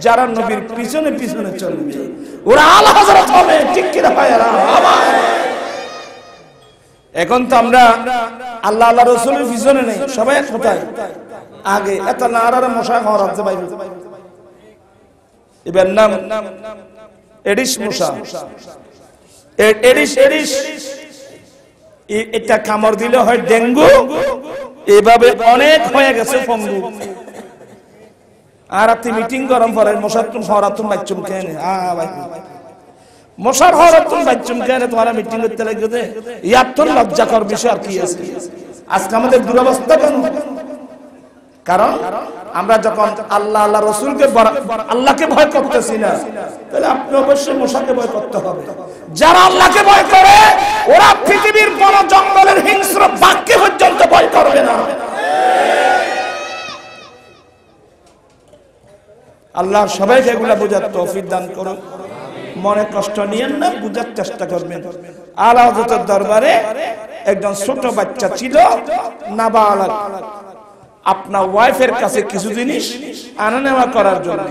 যারা নবীর পিছনে পিছনে চলবে, ওরা আলা হযরত হবে। ঠিক কি না ভাইরা? এখন তো আমরা আল্লাহ আল্লাহ রাসূলের পিছনে নেই, সবাই কোথায়? আগে এত নারার মশা খাওয়া রাখতে পাইবে। এবার নাম এডিস মশা, এডিস এটা কামড় দিলে হয় ডেঙ্গু, এভাবে অনেক হয়ে গেছে পঙ্গু। আর আপনি মিটিং গরম পরে মশার তুমি হরাতুন বাচ্চুম কেন ভাই, মশার হরাতুন বাচ্চুম কেন তোমার মিটিং করতে লাগবে? ইয়ার তো লজ্জাকর বিষয় আর কি আছে? আজকে আমাদের দুরবস্থা কেন? কারণ আমরা যখন আল্লাহ আল্লাহ রাসূলকে আল্লাহকে ভয় করতেছি না, তাহলে আপনি অবশ্যই মশাকে ভয় করতে হবে। যারা আল্লাহকে ভয় করে ওরা পৃথিবীর বন জঙ্গলের হিংস্র বাঘকে পর্যন্ত ভয় করবে না। আল্লাহ সবাইকে এগুলা বোঝার তৌফিক দান করুন। মনে কষ্ট নিয়েন না, বুঝার চেষ্টা করবেন। আলা হযরতের দরবারে একজন ছোট বাচ্চা ছিল, নাবালক, আপনার ওয়াইফের কাছে কিছু জিনিস আনা নেওয়া করার জন্য।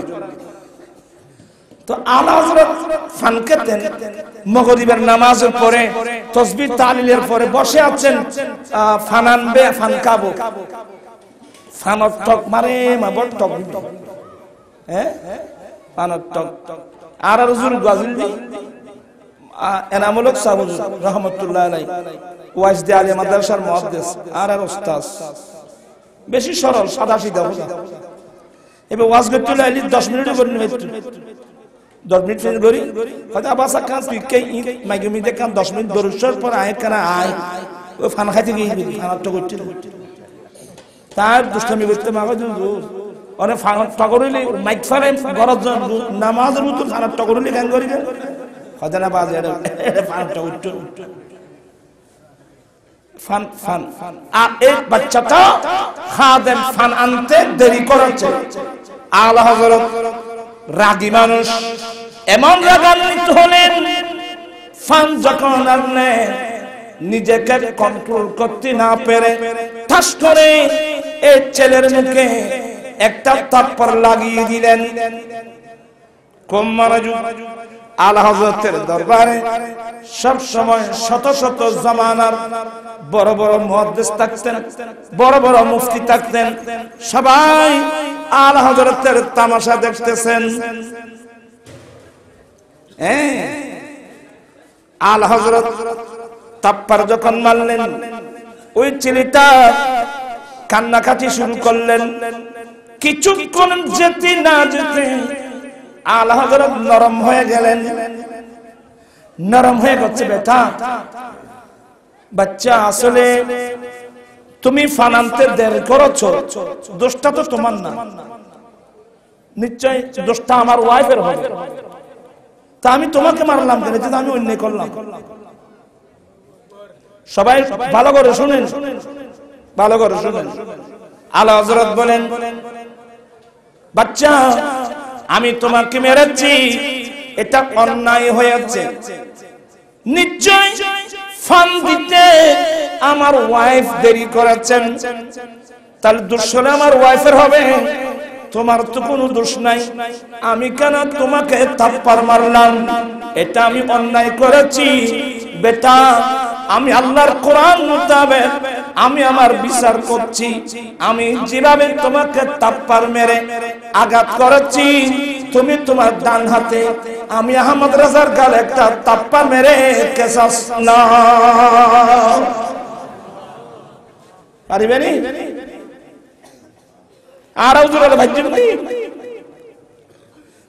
তো আলা হযরত ফান খেতেন, মাগরিবের নামাজের পরে তাসবিহ তাহলিলের পরে বসে আছেন, ফান আনবে, ফান খাবো, ফানত টক মারে মাবট টক, হ্যাঁ ফানত টক। আর হুজুর গাজীলদি এনামুল হক সাহেব রাহমাতুল্লাহ আলাইহি ওয়াজদে আলী মাদ্রাসার মুহাদ্দিস আর ওস্তাদ, বেশি সরল সাদা সিধা। এবার ওয়াজ করতে লাইলি 10 মিনিট করে নিবে 10 মিনিট ফের করি কথা বাসা কাজ তুই কে মাইকে মিতে কাম 10 মিনিট দরুশর পর আয় কানা আয় ও ফান খাইতে গিয়ে ফানাটা করতে তার দুষ্টামি করতে মাগো অনেক ফানাটা করিলি মাইক ফারে গরজ নামাজের মতো ফানাটা করিলি গান করি কথা না বাজে ফানাটা উঠতে ফান ফান আর এই বাচ্চাটা খাদেম ফান আনতে দেরি করেছে আলা হযরত রাগী মানুষ এমন রাগান্বিত হলেন ফান যখন আনলে নিজেকে কন্ট্রোল করতে না পেরে ঠাস করে এই ছেলের মুখে একটা থাপ্পড় লাগিয়ে দিলেন কম মারাজু আলা হযরতের দরবারে সব সময় শত শত জামানার বড় বড় মুহাদ্দিস থাকতেন বড় বড় মুফতি থাকতেন সবাই আলা হযরতের তামাশা দেখতেছেন আলা হযরত থাপ্পড় যখন মারলেন ওই ছেলেটা কান্নাকাটি শুরু করলেন কিছুক্ষণ যেতে না যেতে আলা হযরত নরম হয়ে গেলেন নরম হয়ে গেছে বেটা বাচ্চা আসলে তুমি ফানান্তে দেরি করেছো দোষটা তো তোমার না নিশ্চয় দোষটা আমার ওয়াইফের হবে তা আমি তোমাকে মারলাম কেন যে আমি অন্যায় করলাম সবাই ভালো করে শুনেন ভালো করে শুনেন আলা হযরত বলেন বাচ্চা আমি তোমাকে মেরেছি এটা অন্যায় হয়েছে নিশ্চয় ফান দিতে আমার ওয়াইফ দেরি করেছেন তাহলে দোষ হলে আমার ওয়াইফের হবে তোমার তো কোনো দোষ নাই আমি কেন তোমাকে থাপ্পড় মারলাম এটা আমি অন্যায় করেছি বেটা আমি আল্লাহর কোরআন মোতাবেক আমি আমার বিচার করছি আমি যেভাবে তোমাকে থাপ্পড় মেরে আঘাত করেছি তুমি তোমার ডান হাতে আমি আহমদ রাজার গালে একটা থাপ্পড় মেরে কেসাস না পারিবেনি আর হুজুরের ভাইজিম নেই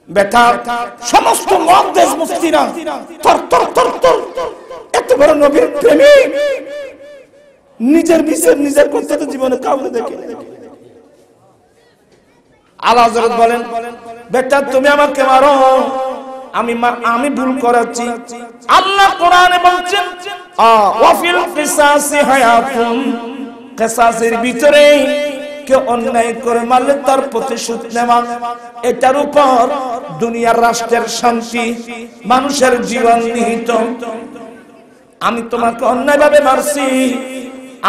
বেটা সমস্ত মুহাদ্দিস মুফতিরা তর তর তর তর এত বড় নবীর প্রেমিক নিজের বিচার নিজের করতে তো জীবনে কাউকে দেখে আলা হযরত বলেন বেটা তুমি আমাকে মারো আমি ভুল করেছি আল্লাহ কোরআনে বলছেন ওয়াফিল কিসাসি হায়াতুন কিসাসের ভিতরে কেউ অন্যায় করে মারলে তার প্রতিশোধ নেওয়া এটার উপর দুনিয়ার রাষ্ট্রের শান্তি মানুষের জীবন নিহিত আমি তোমাকে অন্যায়ভাবে মারছি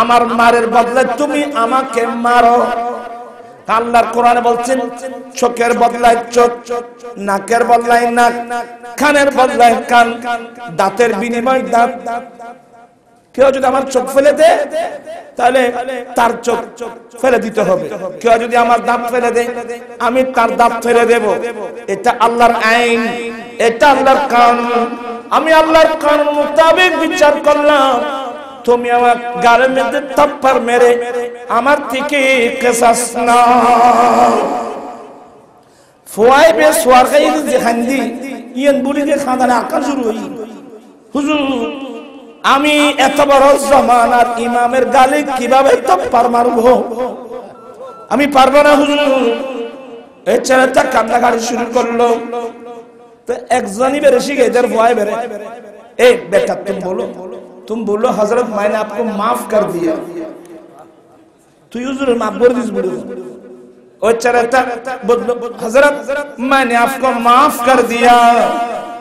আমার মারের বদলে তুমি আমাকে মারো আল্লাহর কোরআনে বলছেন চোখের বদলায় চোখ নাকের বদলায় নাক কানের বদলায় কান দাঁতের বিনিময় দাঁত কেউ যদি আমার চোখ ফেলে দে তাহলে তার চোখ ফেলে দিতে হবে কেউ যদি আমার দাঁত ফেলে দে আমি তার দাঁত ফেলে দেব এটা আল্লাহর আইন এটা আল্লাহর কানুন আমি আল্লাহর কানুন মোতাবেক বিচার করলাম তুমি আমার গালের মধ্যে থাপ্পড় মেরে আমার থেকে কিসাস না ফুয়াইবে সোয়ারগাইর যে খান্দি ইয়ান বুলিকে খাদানে আকাশ শুরু হই হুজুর আমি এত বড় জামানার ইমামের গালে কিভাবে থাপ্পড় মারবো আমি পারবো না হুজুর এই ছেলেটা কান্নাকাটি শুরু করলো তো একজনই বেরে শিখে এদের ভয় বেরে ए बेटा तुम बोलो हजरत मैंने आपको माफ कर दिया तो यूजुर माफ कर दिस बोलो और चरता बोलो हजरत मैंने आपको माफ कर दिया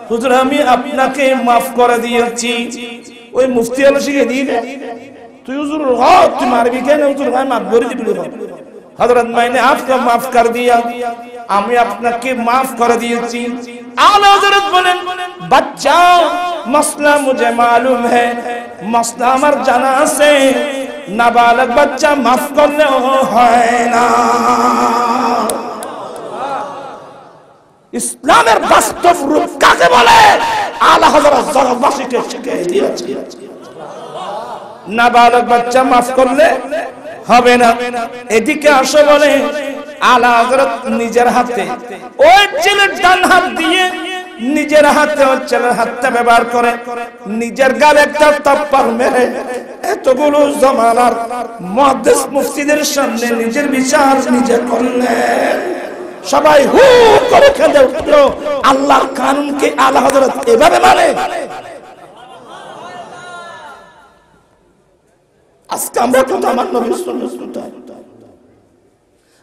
हुजूर हमें अपना के माफ कर दिया ची ওই মুফতি হলো শিখে দিয়ে तो यूजुर हो तुम्हारे भी कहने हुजूर मैं माफ कर दी बोलो हजरत मैंने आपको माफ कर दिया আমি আপনাকে maaf করে দিয়েছি आला हजरत बोलें बच्चा मसला मुझे मालूम है मसला আমার জানা আছে नाबालग बच्चा माफ करने হয় না ইসলামের বাস্তব রূপ কাকে বলে आला हजरत জগৎবাসীকে শিখিয়ে দিয়েছে नाबालग बच्चा माफ করলে হবে না এদিকে আসো বলে আলা হযরত নিজের হাতে ওই ছেলের ডান হাত দিয়ে নিজের হাতে ওই ছেলের হাতটা ব্যবহার করে নিজের গালে একটা থাপ্পড় মেরে এতগুলো জমানার মুহাদ্দিস মুফতিদের সামনে নিজের বিচার নিজে করলেন। সবাই হু করে কেঁদে উঠলো, আল্লাহর কানুনকে আলা হযরত এভাবে মানে। আজকে আমরা কোথায়? আমার নবীর সুন্নাত কোথায়?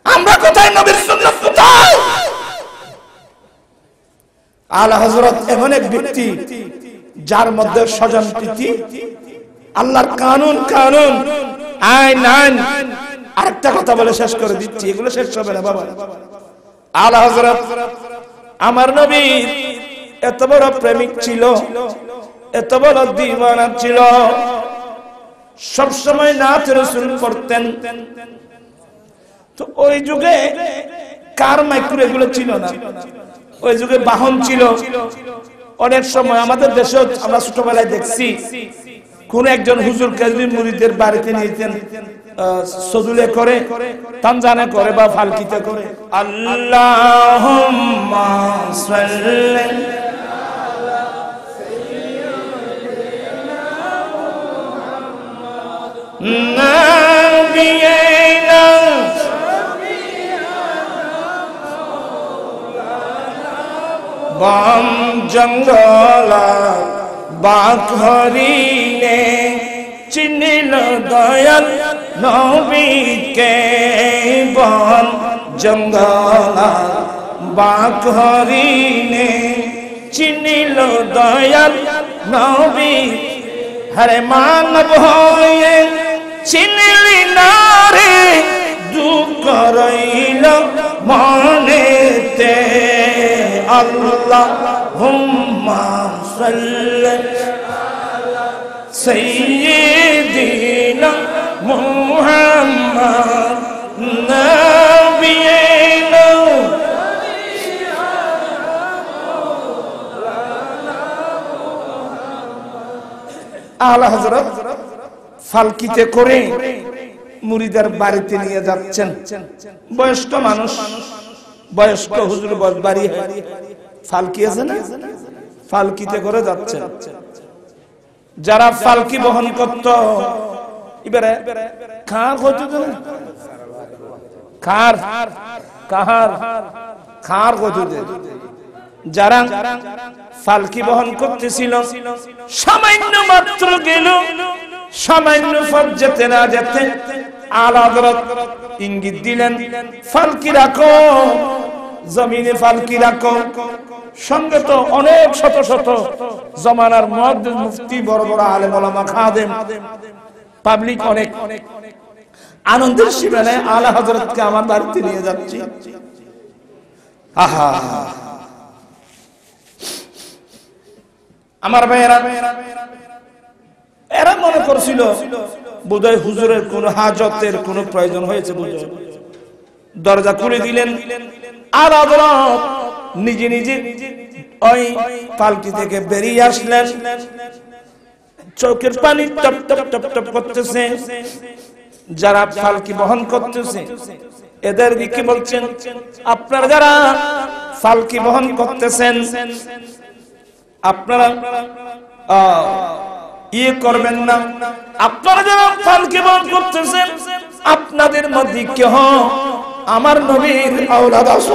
আমরা কোথায়? নবীর সুন্নাত কোথায়? আলা হযরত এমন এক ব্যক্তি যার মধ্যে স্বজন প্রীতি, আল্লাহর কানুন আইন আইন। আরেকটা কথা বলে শেষ করে দিচ্ছি, এগুলো শেষ হবে না বাবা। আলা হযরত আমার নবী এত বড় প্রেমিক ছিল, এত বড় দিওয়ানা ছিল, সব সময় নাত রাসূল পড়তেন। তো ওই যুগে কার মাইক্রো এগুলো ছিল না, ওই যুগে বাহন ছিল। অনেক সময় আমাদের দেশে আমরা ছোটবেলায় দেখছি কোন একজন হুজুর কাজী মুরিদের বাড়িতে নিতেন, সজুলে করে, তানজানে করে বা ফালকিতে করে, আল্লাহুম্মা সাল্লি আলা সাইয়্যিদিনা মুহাম্মদ নাবিয়িনা বন জঙ্গলা বাঘ হরিণে চিনিল দয়াল নবীকে, বন জঙ্গলা বাঘ হরিণে চিনিল দয়াল নবী। হরে মানব হয়ে চিনিলি না রে, দুঃখ রইল মনেতে। আল্লাহুম্মা সাল্লি আলা সাইয়্যিদিনা মুহাম্মদ নাবিয়িনা। আলা হযরত ফালকিতে করে মুরিদের বাড়িতে নিয়ে যাচ্ছেন। বয়স্ক মানুষ, বয়স্ক হুজুর বয়স বাড়ি, ফালকি আছে না, ফালকিতে করে যাচ্ছেন। যারা ফালকি বহন করত এবারে খার হতো না, খার কাহার খার হতো। যারা ফালকি বহন করতেছিল সামান্য মাত্র গেল, সামান্য পথ যেতে না যেতে আলা হযরত ইঙ্গিত দিলেন, ফালকি রাখো, জমিনে ফালকি রাখো। সঙ্গে তো অনেক শত শত জমানার মুহাদ্দিস মুফতি, বড় বড় আলেম ওলামা, খাদেম, পাবলিক অনেক আনন্দের সীমানায় আলা হযরতকে আমার বাড়িতে নিয়ে যাচ্ছি। আহা আমার ভাইয়েরা, এরা মনে করছিল বোধহয় হুজুরের কোন হাজতের কোন প্রয়োজন হয়েছে, বোধহয় দরজা খুলে দিলেন। আর হযরত নিজে নিজে ওই পালকি থেকে বেরিয়ে আসলেন। চোখের পানি টপ টপ টপ টপ করতেছে। যারা পালকি বহন করতেছে এদের দিকে বলছেন, আপনারা যারা পালকি বহন করতেছেন আপনারা ইয়ে করবেন না। আপনারা যারা পালকি বহন করতেছেন আপনাদের মধ্যে কেহ আমার নবীর আওলাদ আছে?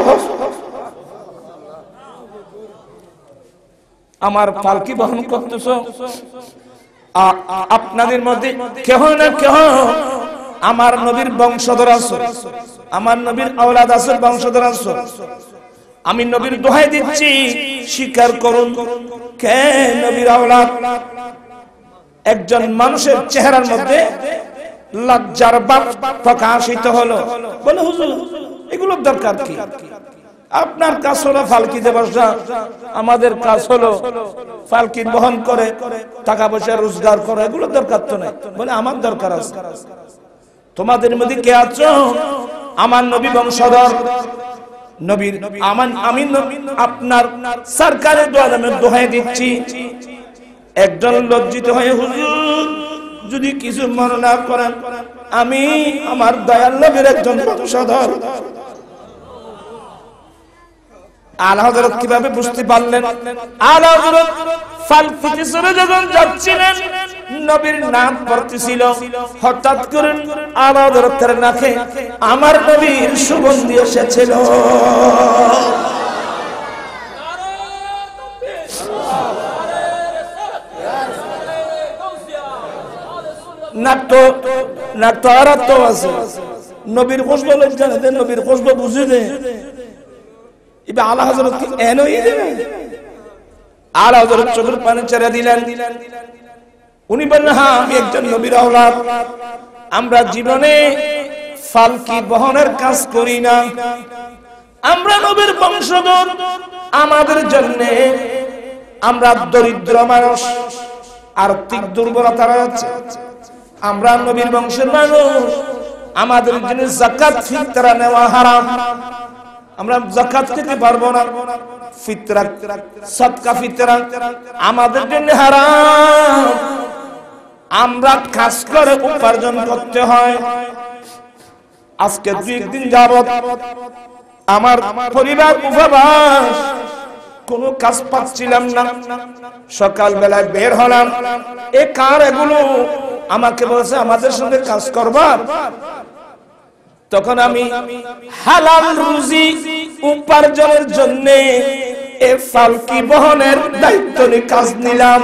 আমার পালকি বহন করতেছ, আপনাদের মধ্যে কেহ না কেহ আমার নবীর বংশধর আছে, আমার নবীর আওলাদ আছে, বংশধর আছে। আমি নবীর দোহাই দিচ্ছি, স্বীকার করুন কে নবীর আওলাদ। একজন মানুষের চেহারার মধ্যে লজ্জার ভাব প্রকাশিত হলো। বলে হুজুর এগুলোর দরকার কি? আপনার কাজ হলো ফালকিতে বসা, আমাদের কাজ হলো ফালকি বহন করে টাকা পয়সা রোজগার করা, এগুলো দরকার তো নাই। বলে আমার দরকার আছে। তোমাদের মধ্যে কে আছো আমার নবী বংশধর, নবীর আমি আপনার সরকারের দোয়ারে দোহাই দিচ্ছি। একজন লজ্জিত হয়ে, হুজুর যদি কিছু মনে না করেন, আমি আমার দয়াল নবীর একজন বংশধর, আলা হযরত কিভাবে বুঝতে পারলেন? আলা হযরত ফালকিতে চলে যখন যাচ্ছিলেন, নবীর নাম পড়তেছিল, হঠাৎ করে আলা হযরতের নাকে আমার নবীর সুগন্ধি এসেছিল। নাক তো আর তো আছে, নবীর খুশবু জানে দেন, নবীর খুশবু বুঝে দে। এবার আলা হযরত কি এনই দেবে? আলা হযরত চোখের পানি ছেড়ে দিলেন। উনি বললেন, হ্যাঁ আমি একজন নবীর আওলাদ, আমরা জীবনে ফালকি বহনের কাজ করি না, আমরা নবীর বংশধর, আমাদের জন্য আমরা দরিদ্র মানুষ, আর্থিক দুর্বলতা রয়েছে, আমরা নবীর বংশের মানুষ, আমাদের জন্য যাকাত ফিতরা নেওয়া হারাম, আমরা যাকাত খেতে পারবো না, ফিতরা সদকা ফিতরা আমাদের জন্য হারাম, আমরা কাজ করে উপার্জন করতে হয়। আজকে 2 দিন যাবত আমার পরিবার উপবাস, কোনো কাজ পাচ্ছিলাম না, সকাল বেলায় বের হলাম, এ কার এগুলো? আমাকে বলছে আমাদের সঙ্গে কাজ করবা। তখন আমি হালাল রুজি উপার্জনের জন্য এই ফালকি বহনের দায়িত্ব নিয়ে কাজ নিলাম।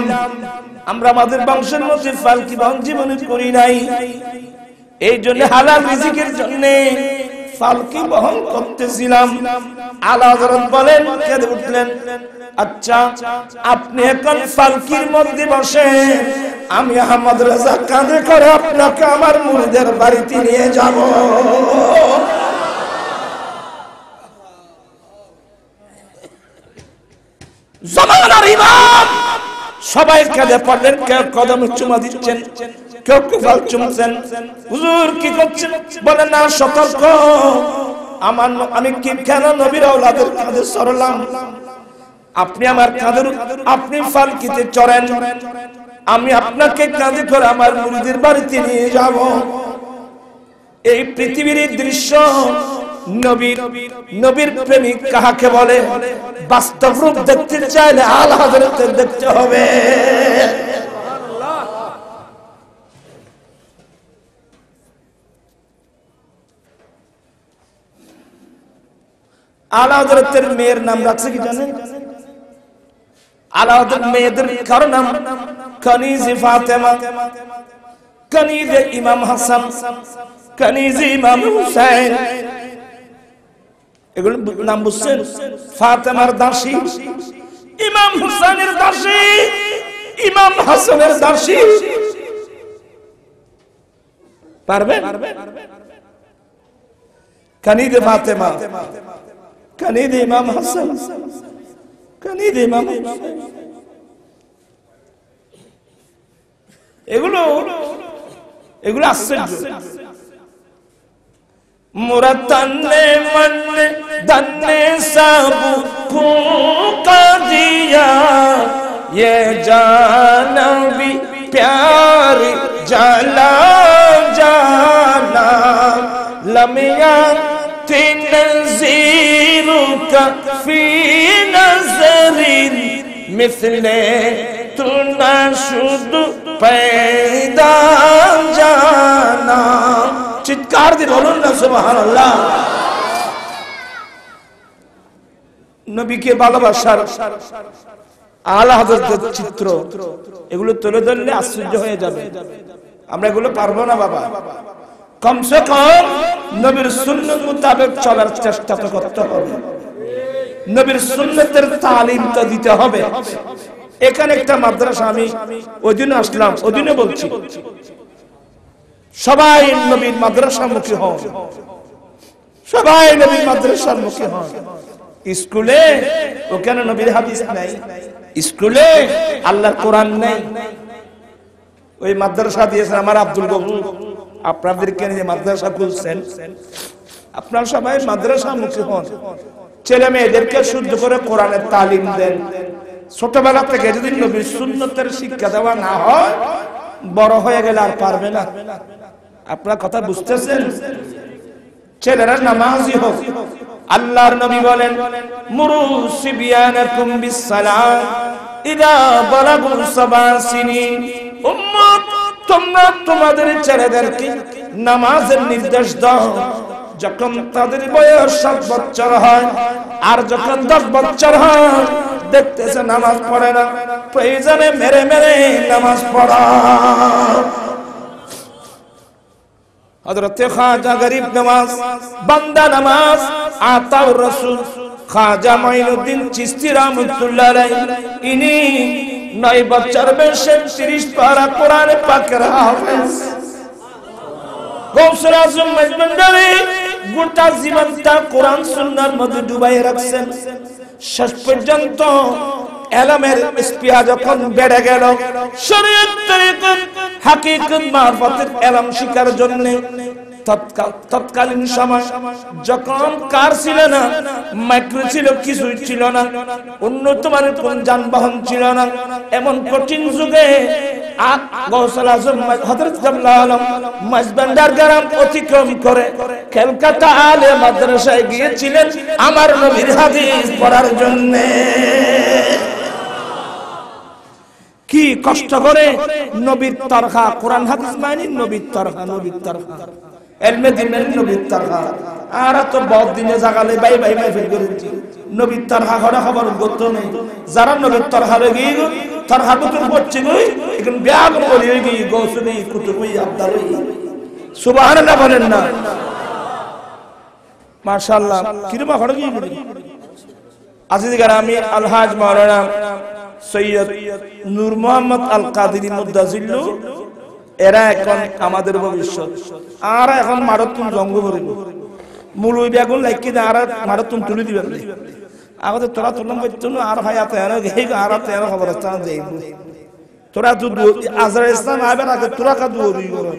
আমরা আমাদের বংশের মধ্যে ফালকি বহন জীবনে করি নাই, এই জন্য হালাল রিজিকের জন্য ফালকি বহন করতেছিলাম। আলা হযরত বলেন, কেঁদে উঠলেন, আচ্ছা আপনি এখন ফালকির মধ্যে বসে, আমি আহমদ রেজা কাঁধে করে আপনাকে আমার মুরিদের বাড়িতে নিয়ে যাব। জামানার ইমাম সবাই কাঁধে পড়লেন, কেউ কদমে চুমা দিচ্ছেন, কেউ কুফাল চুমছেন। হুজুর কি করছেন? বলেন না, সতর্ক, আমি কি কেন নবীর আওলাদের কাঁধে চড়লাম? আপনি আমার কাঁধের, আপনি ফালকিতে চড়েন, আমি আপনাকে কাঁধে করে আমার মুরিদের বাড়িতে নিয়ে যাব। এই পৃথিবীর দৃশ্য নবীর প্রেমিক কাহাকে বলে? বাস্তব রূপ দেখতে চাইলে আলা হযরতের দেখতে হবে। আলা হযরতের মেয়ের নাম রাখছে কি জানেন? আলা হযরত মেয়েদের কারো নাম কানিজে ফাতেমা, কানিজে ইমাম হাসান, কানিজে ইমাম হুসাইন, এগুলো নাম বুঝছেন? ফাতেমার দাসী, ইমাম হুসাইনের দাসী, ইমাম হাসানের দাসী। পারবেন? কানিজে ফাতেমা, কানিজে ইমাম হাসান, কানিজে ইমাম হুসাইন, এগুলো আশ্চর্য। মোরা তন্নে মন্নে ধন্নে সব ফুকা দিয়া, ये जाना भी प्यार जला जाना, लमिया तीन नज़ीरू का फी नज़रिन मिसले तू नाशुद पैदा जाना। চিৎকার দিয়ে বলুন না সুবহানাল্লাহ। নবীকে ভালোবাসার আলা হযরতের চিত্র, এগুলো তুলে ধরলে আশ্চর্য হয়ে যাবে। আমরা এগুলো পারবো না বাবা, কমসে কম নবীর সুন্নাত মোতাবেক চলার চেষ্টা তো করতে হবে, নবীর সুন্নাতের তালিম তো দিতে হবে। এখানে একটা মাদ্রাসা, আমি ওই দিন আসলাম, ওই দিনে বলছি সবাই নবীর মাদ্রাসামুখী হন, সবাই নবীর মাদ্রাসার মুখী হন। স্কুলে ওখানে নবীর হাদিস নাই, স্কুলে আল্লাহর কোরআন নাই। ওই মাদ্রাসা দিয়েছেন আমার আব্দুল গফুর, আপনাদেরকে নিয়ে মাদ্রাসা খুলছেন, আপনারা সবাই মাদ্রাসামুখী হন, ছেলে মেয়েদেরকে শুদ্ধ করে কোরআনের তালিম দেন। ছোটবেলা থেকে যদি নবীর সুন্নতের শিক্ষা দেওয়া না হয়, বড় হয়ে গেলে আর পারবে না। আপনারা কথা বুঝতেছেন? ছেলেরা নামাজি হোক, আল্লাহর নবী বলেন মুরু সিবিয়ানাকুম বিসসালাম ইদা বালাগু সাবা সিনিন। উম্মত তোমরা তোমাদের ছেলেদেরকে নামাজের নির্দেশ দাও যখন তাদের বয়স 7 বছর হয়, আর যখন 10 বছর হয় দেখতেছে নামাজ পড়ে না, প্রয়োজনে মেরে মেরে নামাজ পড়া। হযরত খাজা গরিব নওয়াজ বান্দা নামাজ আতাউর রাসূল খাজা মাইনুদ্দিন চিশতি রাহমাতুল্লাহ আলাইহি ইনি 9 বছর বয়সে 30 পারা কোরআন পাকের হাফেজ। গৌসুল আজম মজবন্দারি গোটা জীবনটা কোরআন সুন্নাহর মধ্যে ডুবাই রাখছেন। শেষ পর্যন্ত এলমের স্পিয়া যখন বেড়ে গেল, শরীয়ত তরিকত হাকিকত মারফতের এলম শিকার জন্য তৎকালীন সময় যখন কার ছিল না, মাইক্রো ছিল, কিছুই ছিল না, উন্নত মানের কোন যানবাহন ছিল না, এমন কঠিন যুগে গৌসুল আজম হযরত জালাল আলম মাঝবান্ডার গ্রাম অতিক্রম করে কলকাতা আলে মাদ্রাসায় গিয়েছিলেন আমার নবীর হাদিস পড়ার জন্য। কি কষ্ট করে নবীর তরখা, কোরআন হাদিস মানে নবীর তরখা, নবীর তরখা এলমে দিনের নবীর তরখা। আর তো বহুত দিনে জাগালে বাই বাই বাই ফেল করেছি নবীর তরখা ঘরে খবর গত নেই। যারা নবীর তরখা লেগে তরখা বুতুর পড়ছে গই এখন ব্যাগ বলি হয়ে গিয়ে গৌসুলি কুতুবই আব্দাল সুবহানাল্লাহ বলেন না মাশাআল্লাহ। কিরমা ঘরে গিয়ে বলি আজিজ গ্রামী আলহাজ মাওলানা সৈয়দ নূর মোহাম্মদ আল কাদেরী মুদাজিল্লু, এরা এখন আমাদের ভবিষ্যৎ। আর এখন মারাত্মক জঙ্গ করিব মুলুই বেগুন লাইকি আর মারাত্মক তুলে দিবেন। আগতে তোরা তুললাম করতো না, আর ভাই এত এনে গেই আর এত এনে খবর স্থান যাই তোরা তো আজরা ইসলাম আইবার আগে তোরা কা দুই করো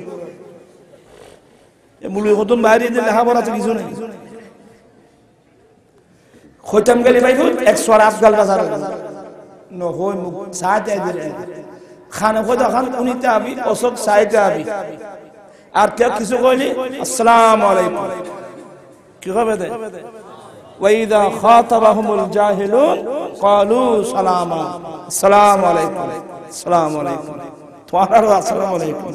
মুলুই কতম বাইরে দিলে লেখাপড়া তো কিছু নেই। খৈতাম গেলি ভাই 100 আফগাল বাজার নহই মুখ সাথে দিলে খানা খোদা খান উনিতে আবি অশোক সাইতে আবি আর কেউ কিছু কইলি আসসালামু আলাইকুম কি হবে দে ওয়াইদা খাতাবাহুমুল জাহিলুন ক্বালু সালামা আসসালামু আলাইকুম আসসালামু আলাইকুম তোমারও আসসালামু আলাইকুম।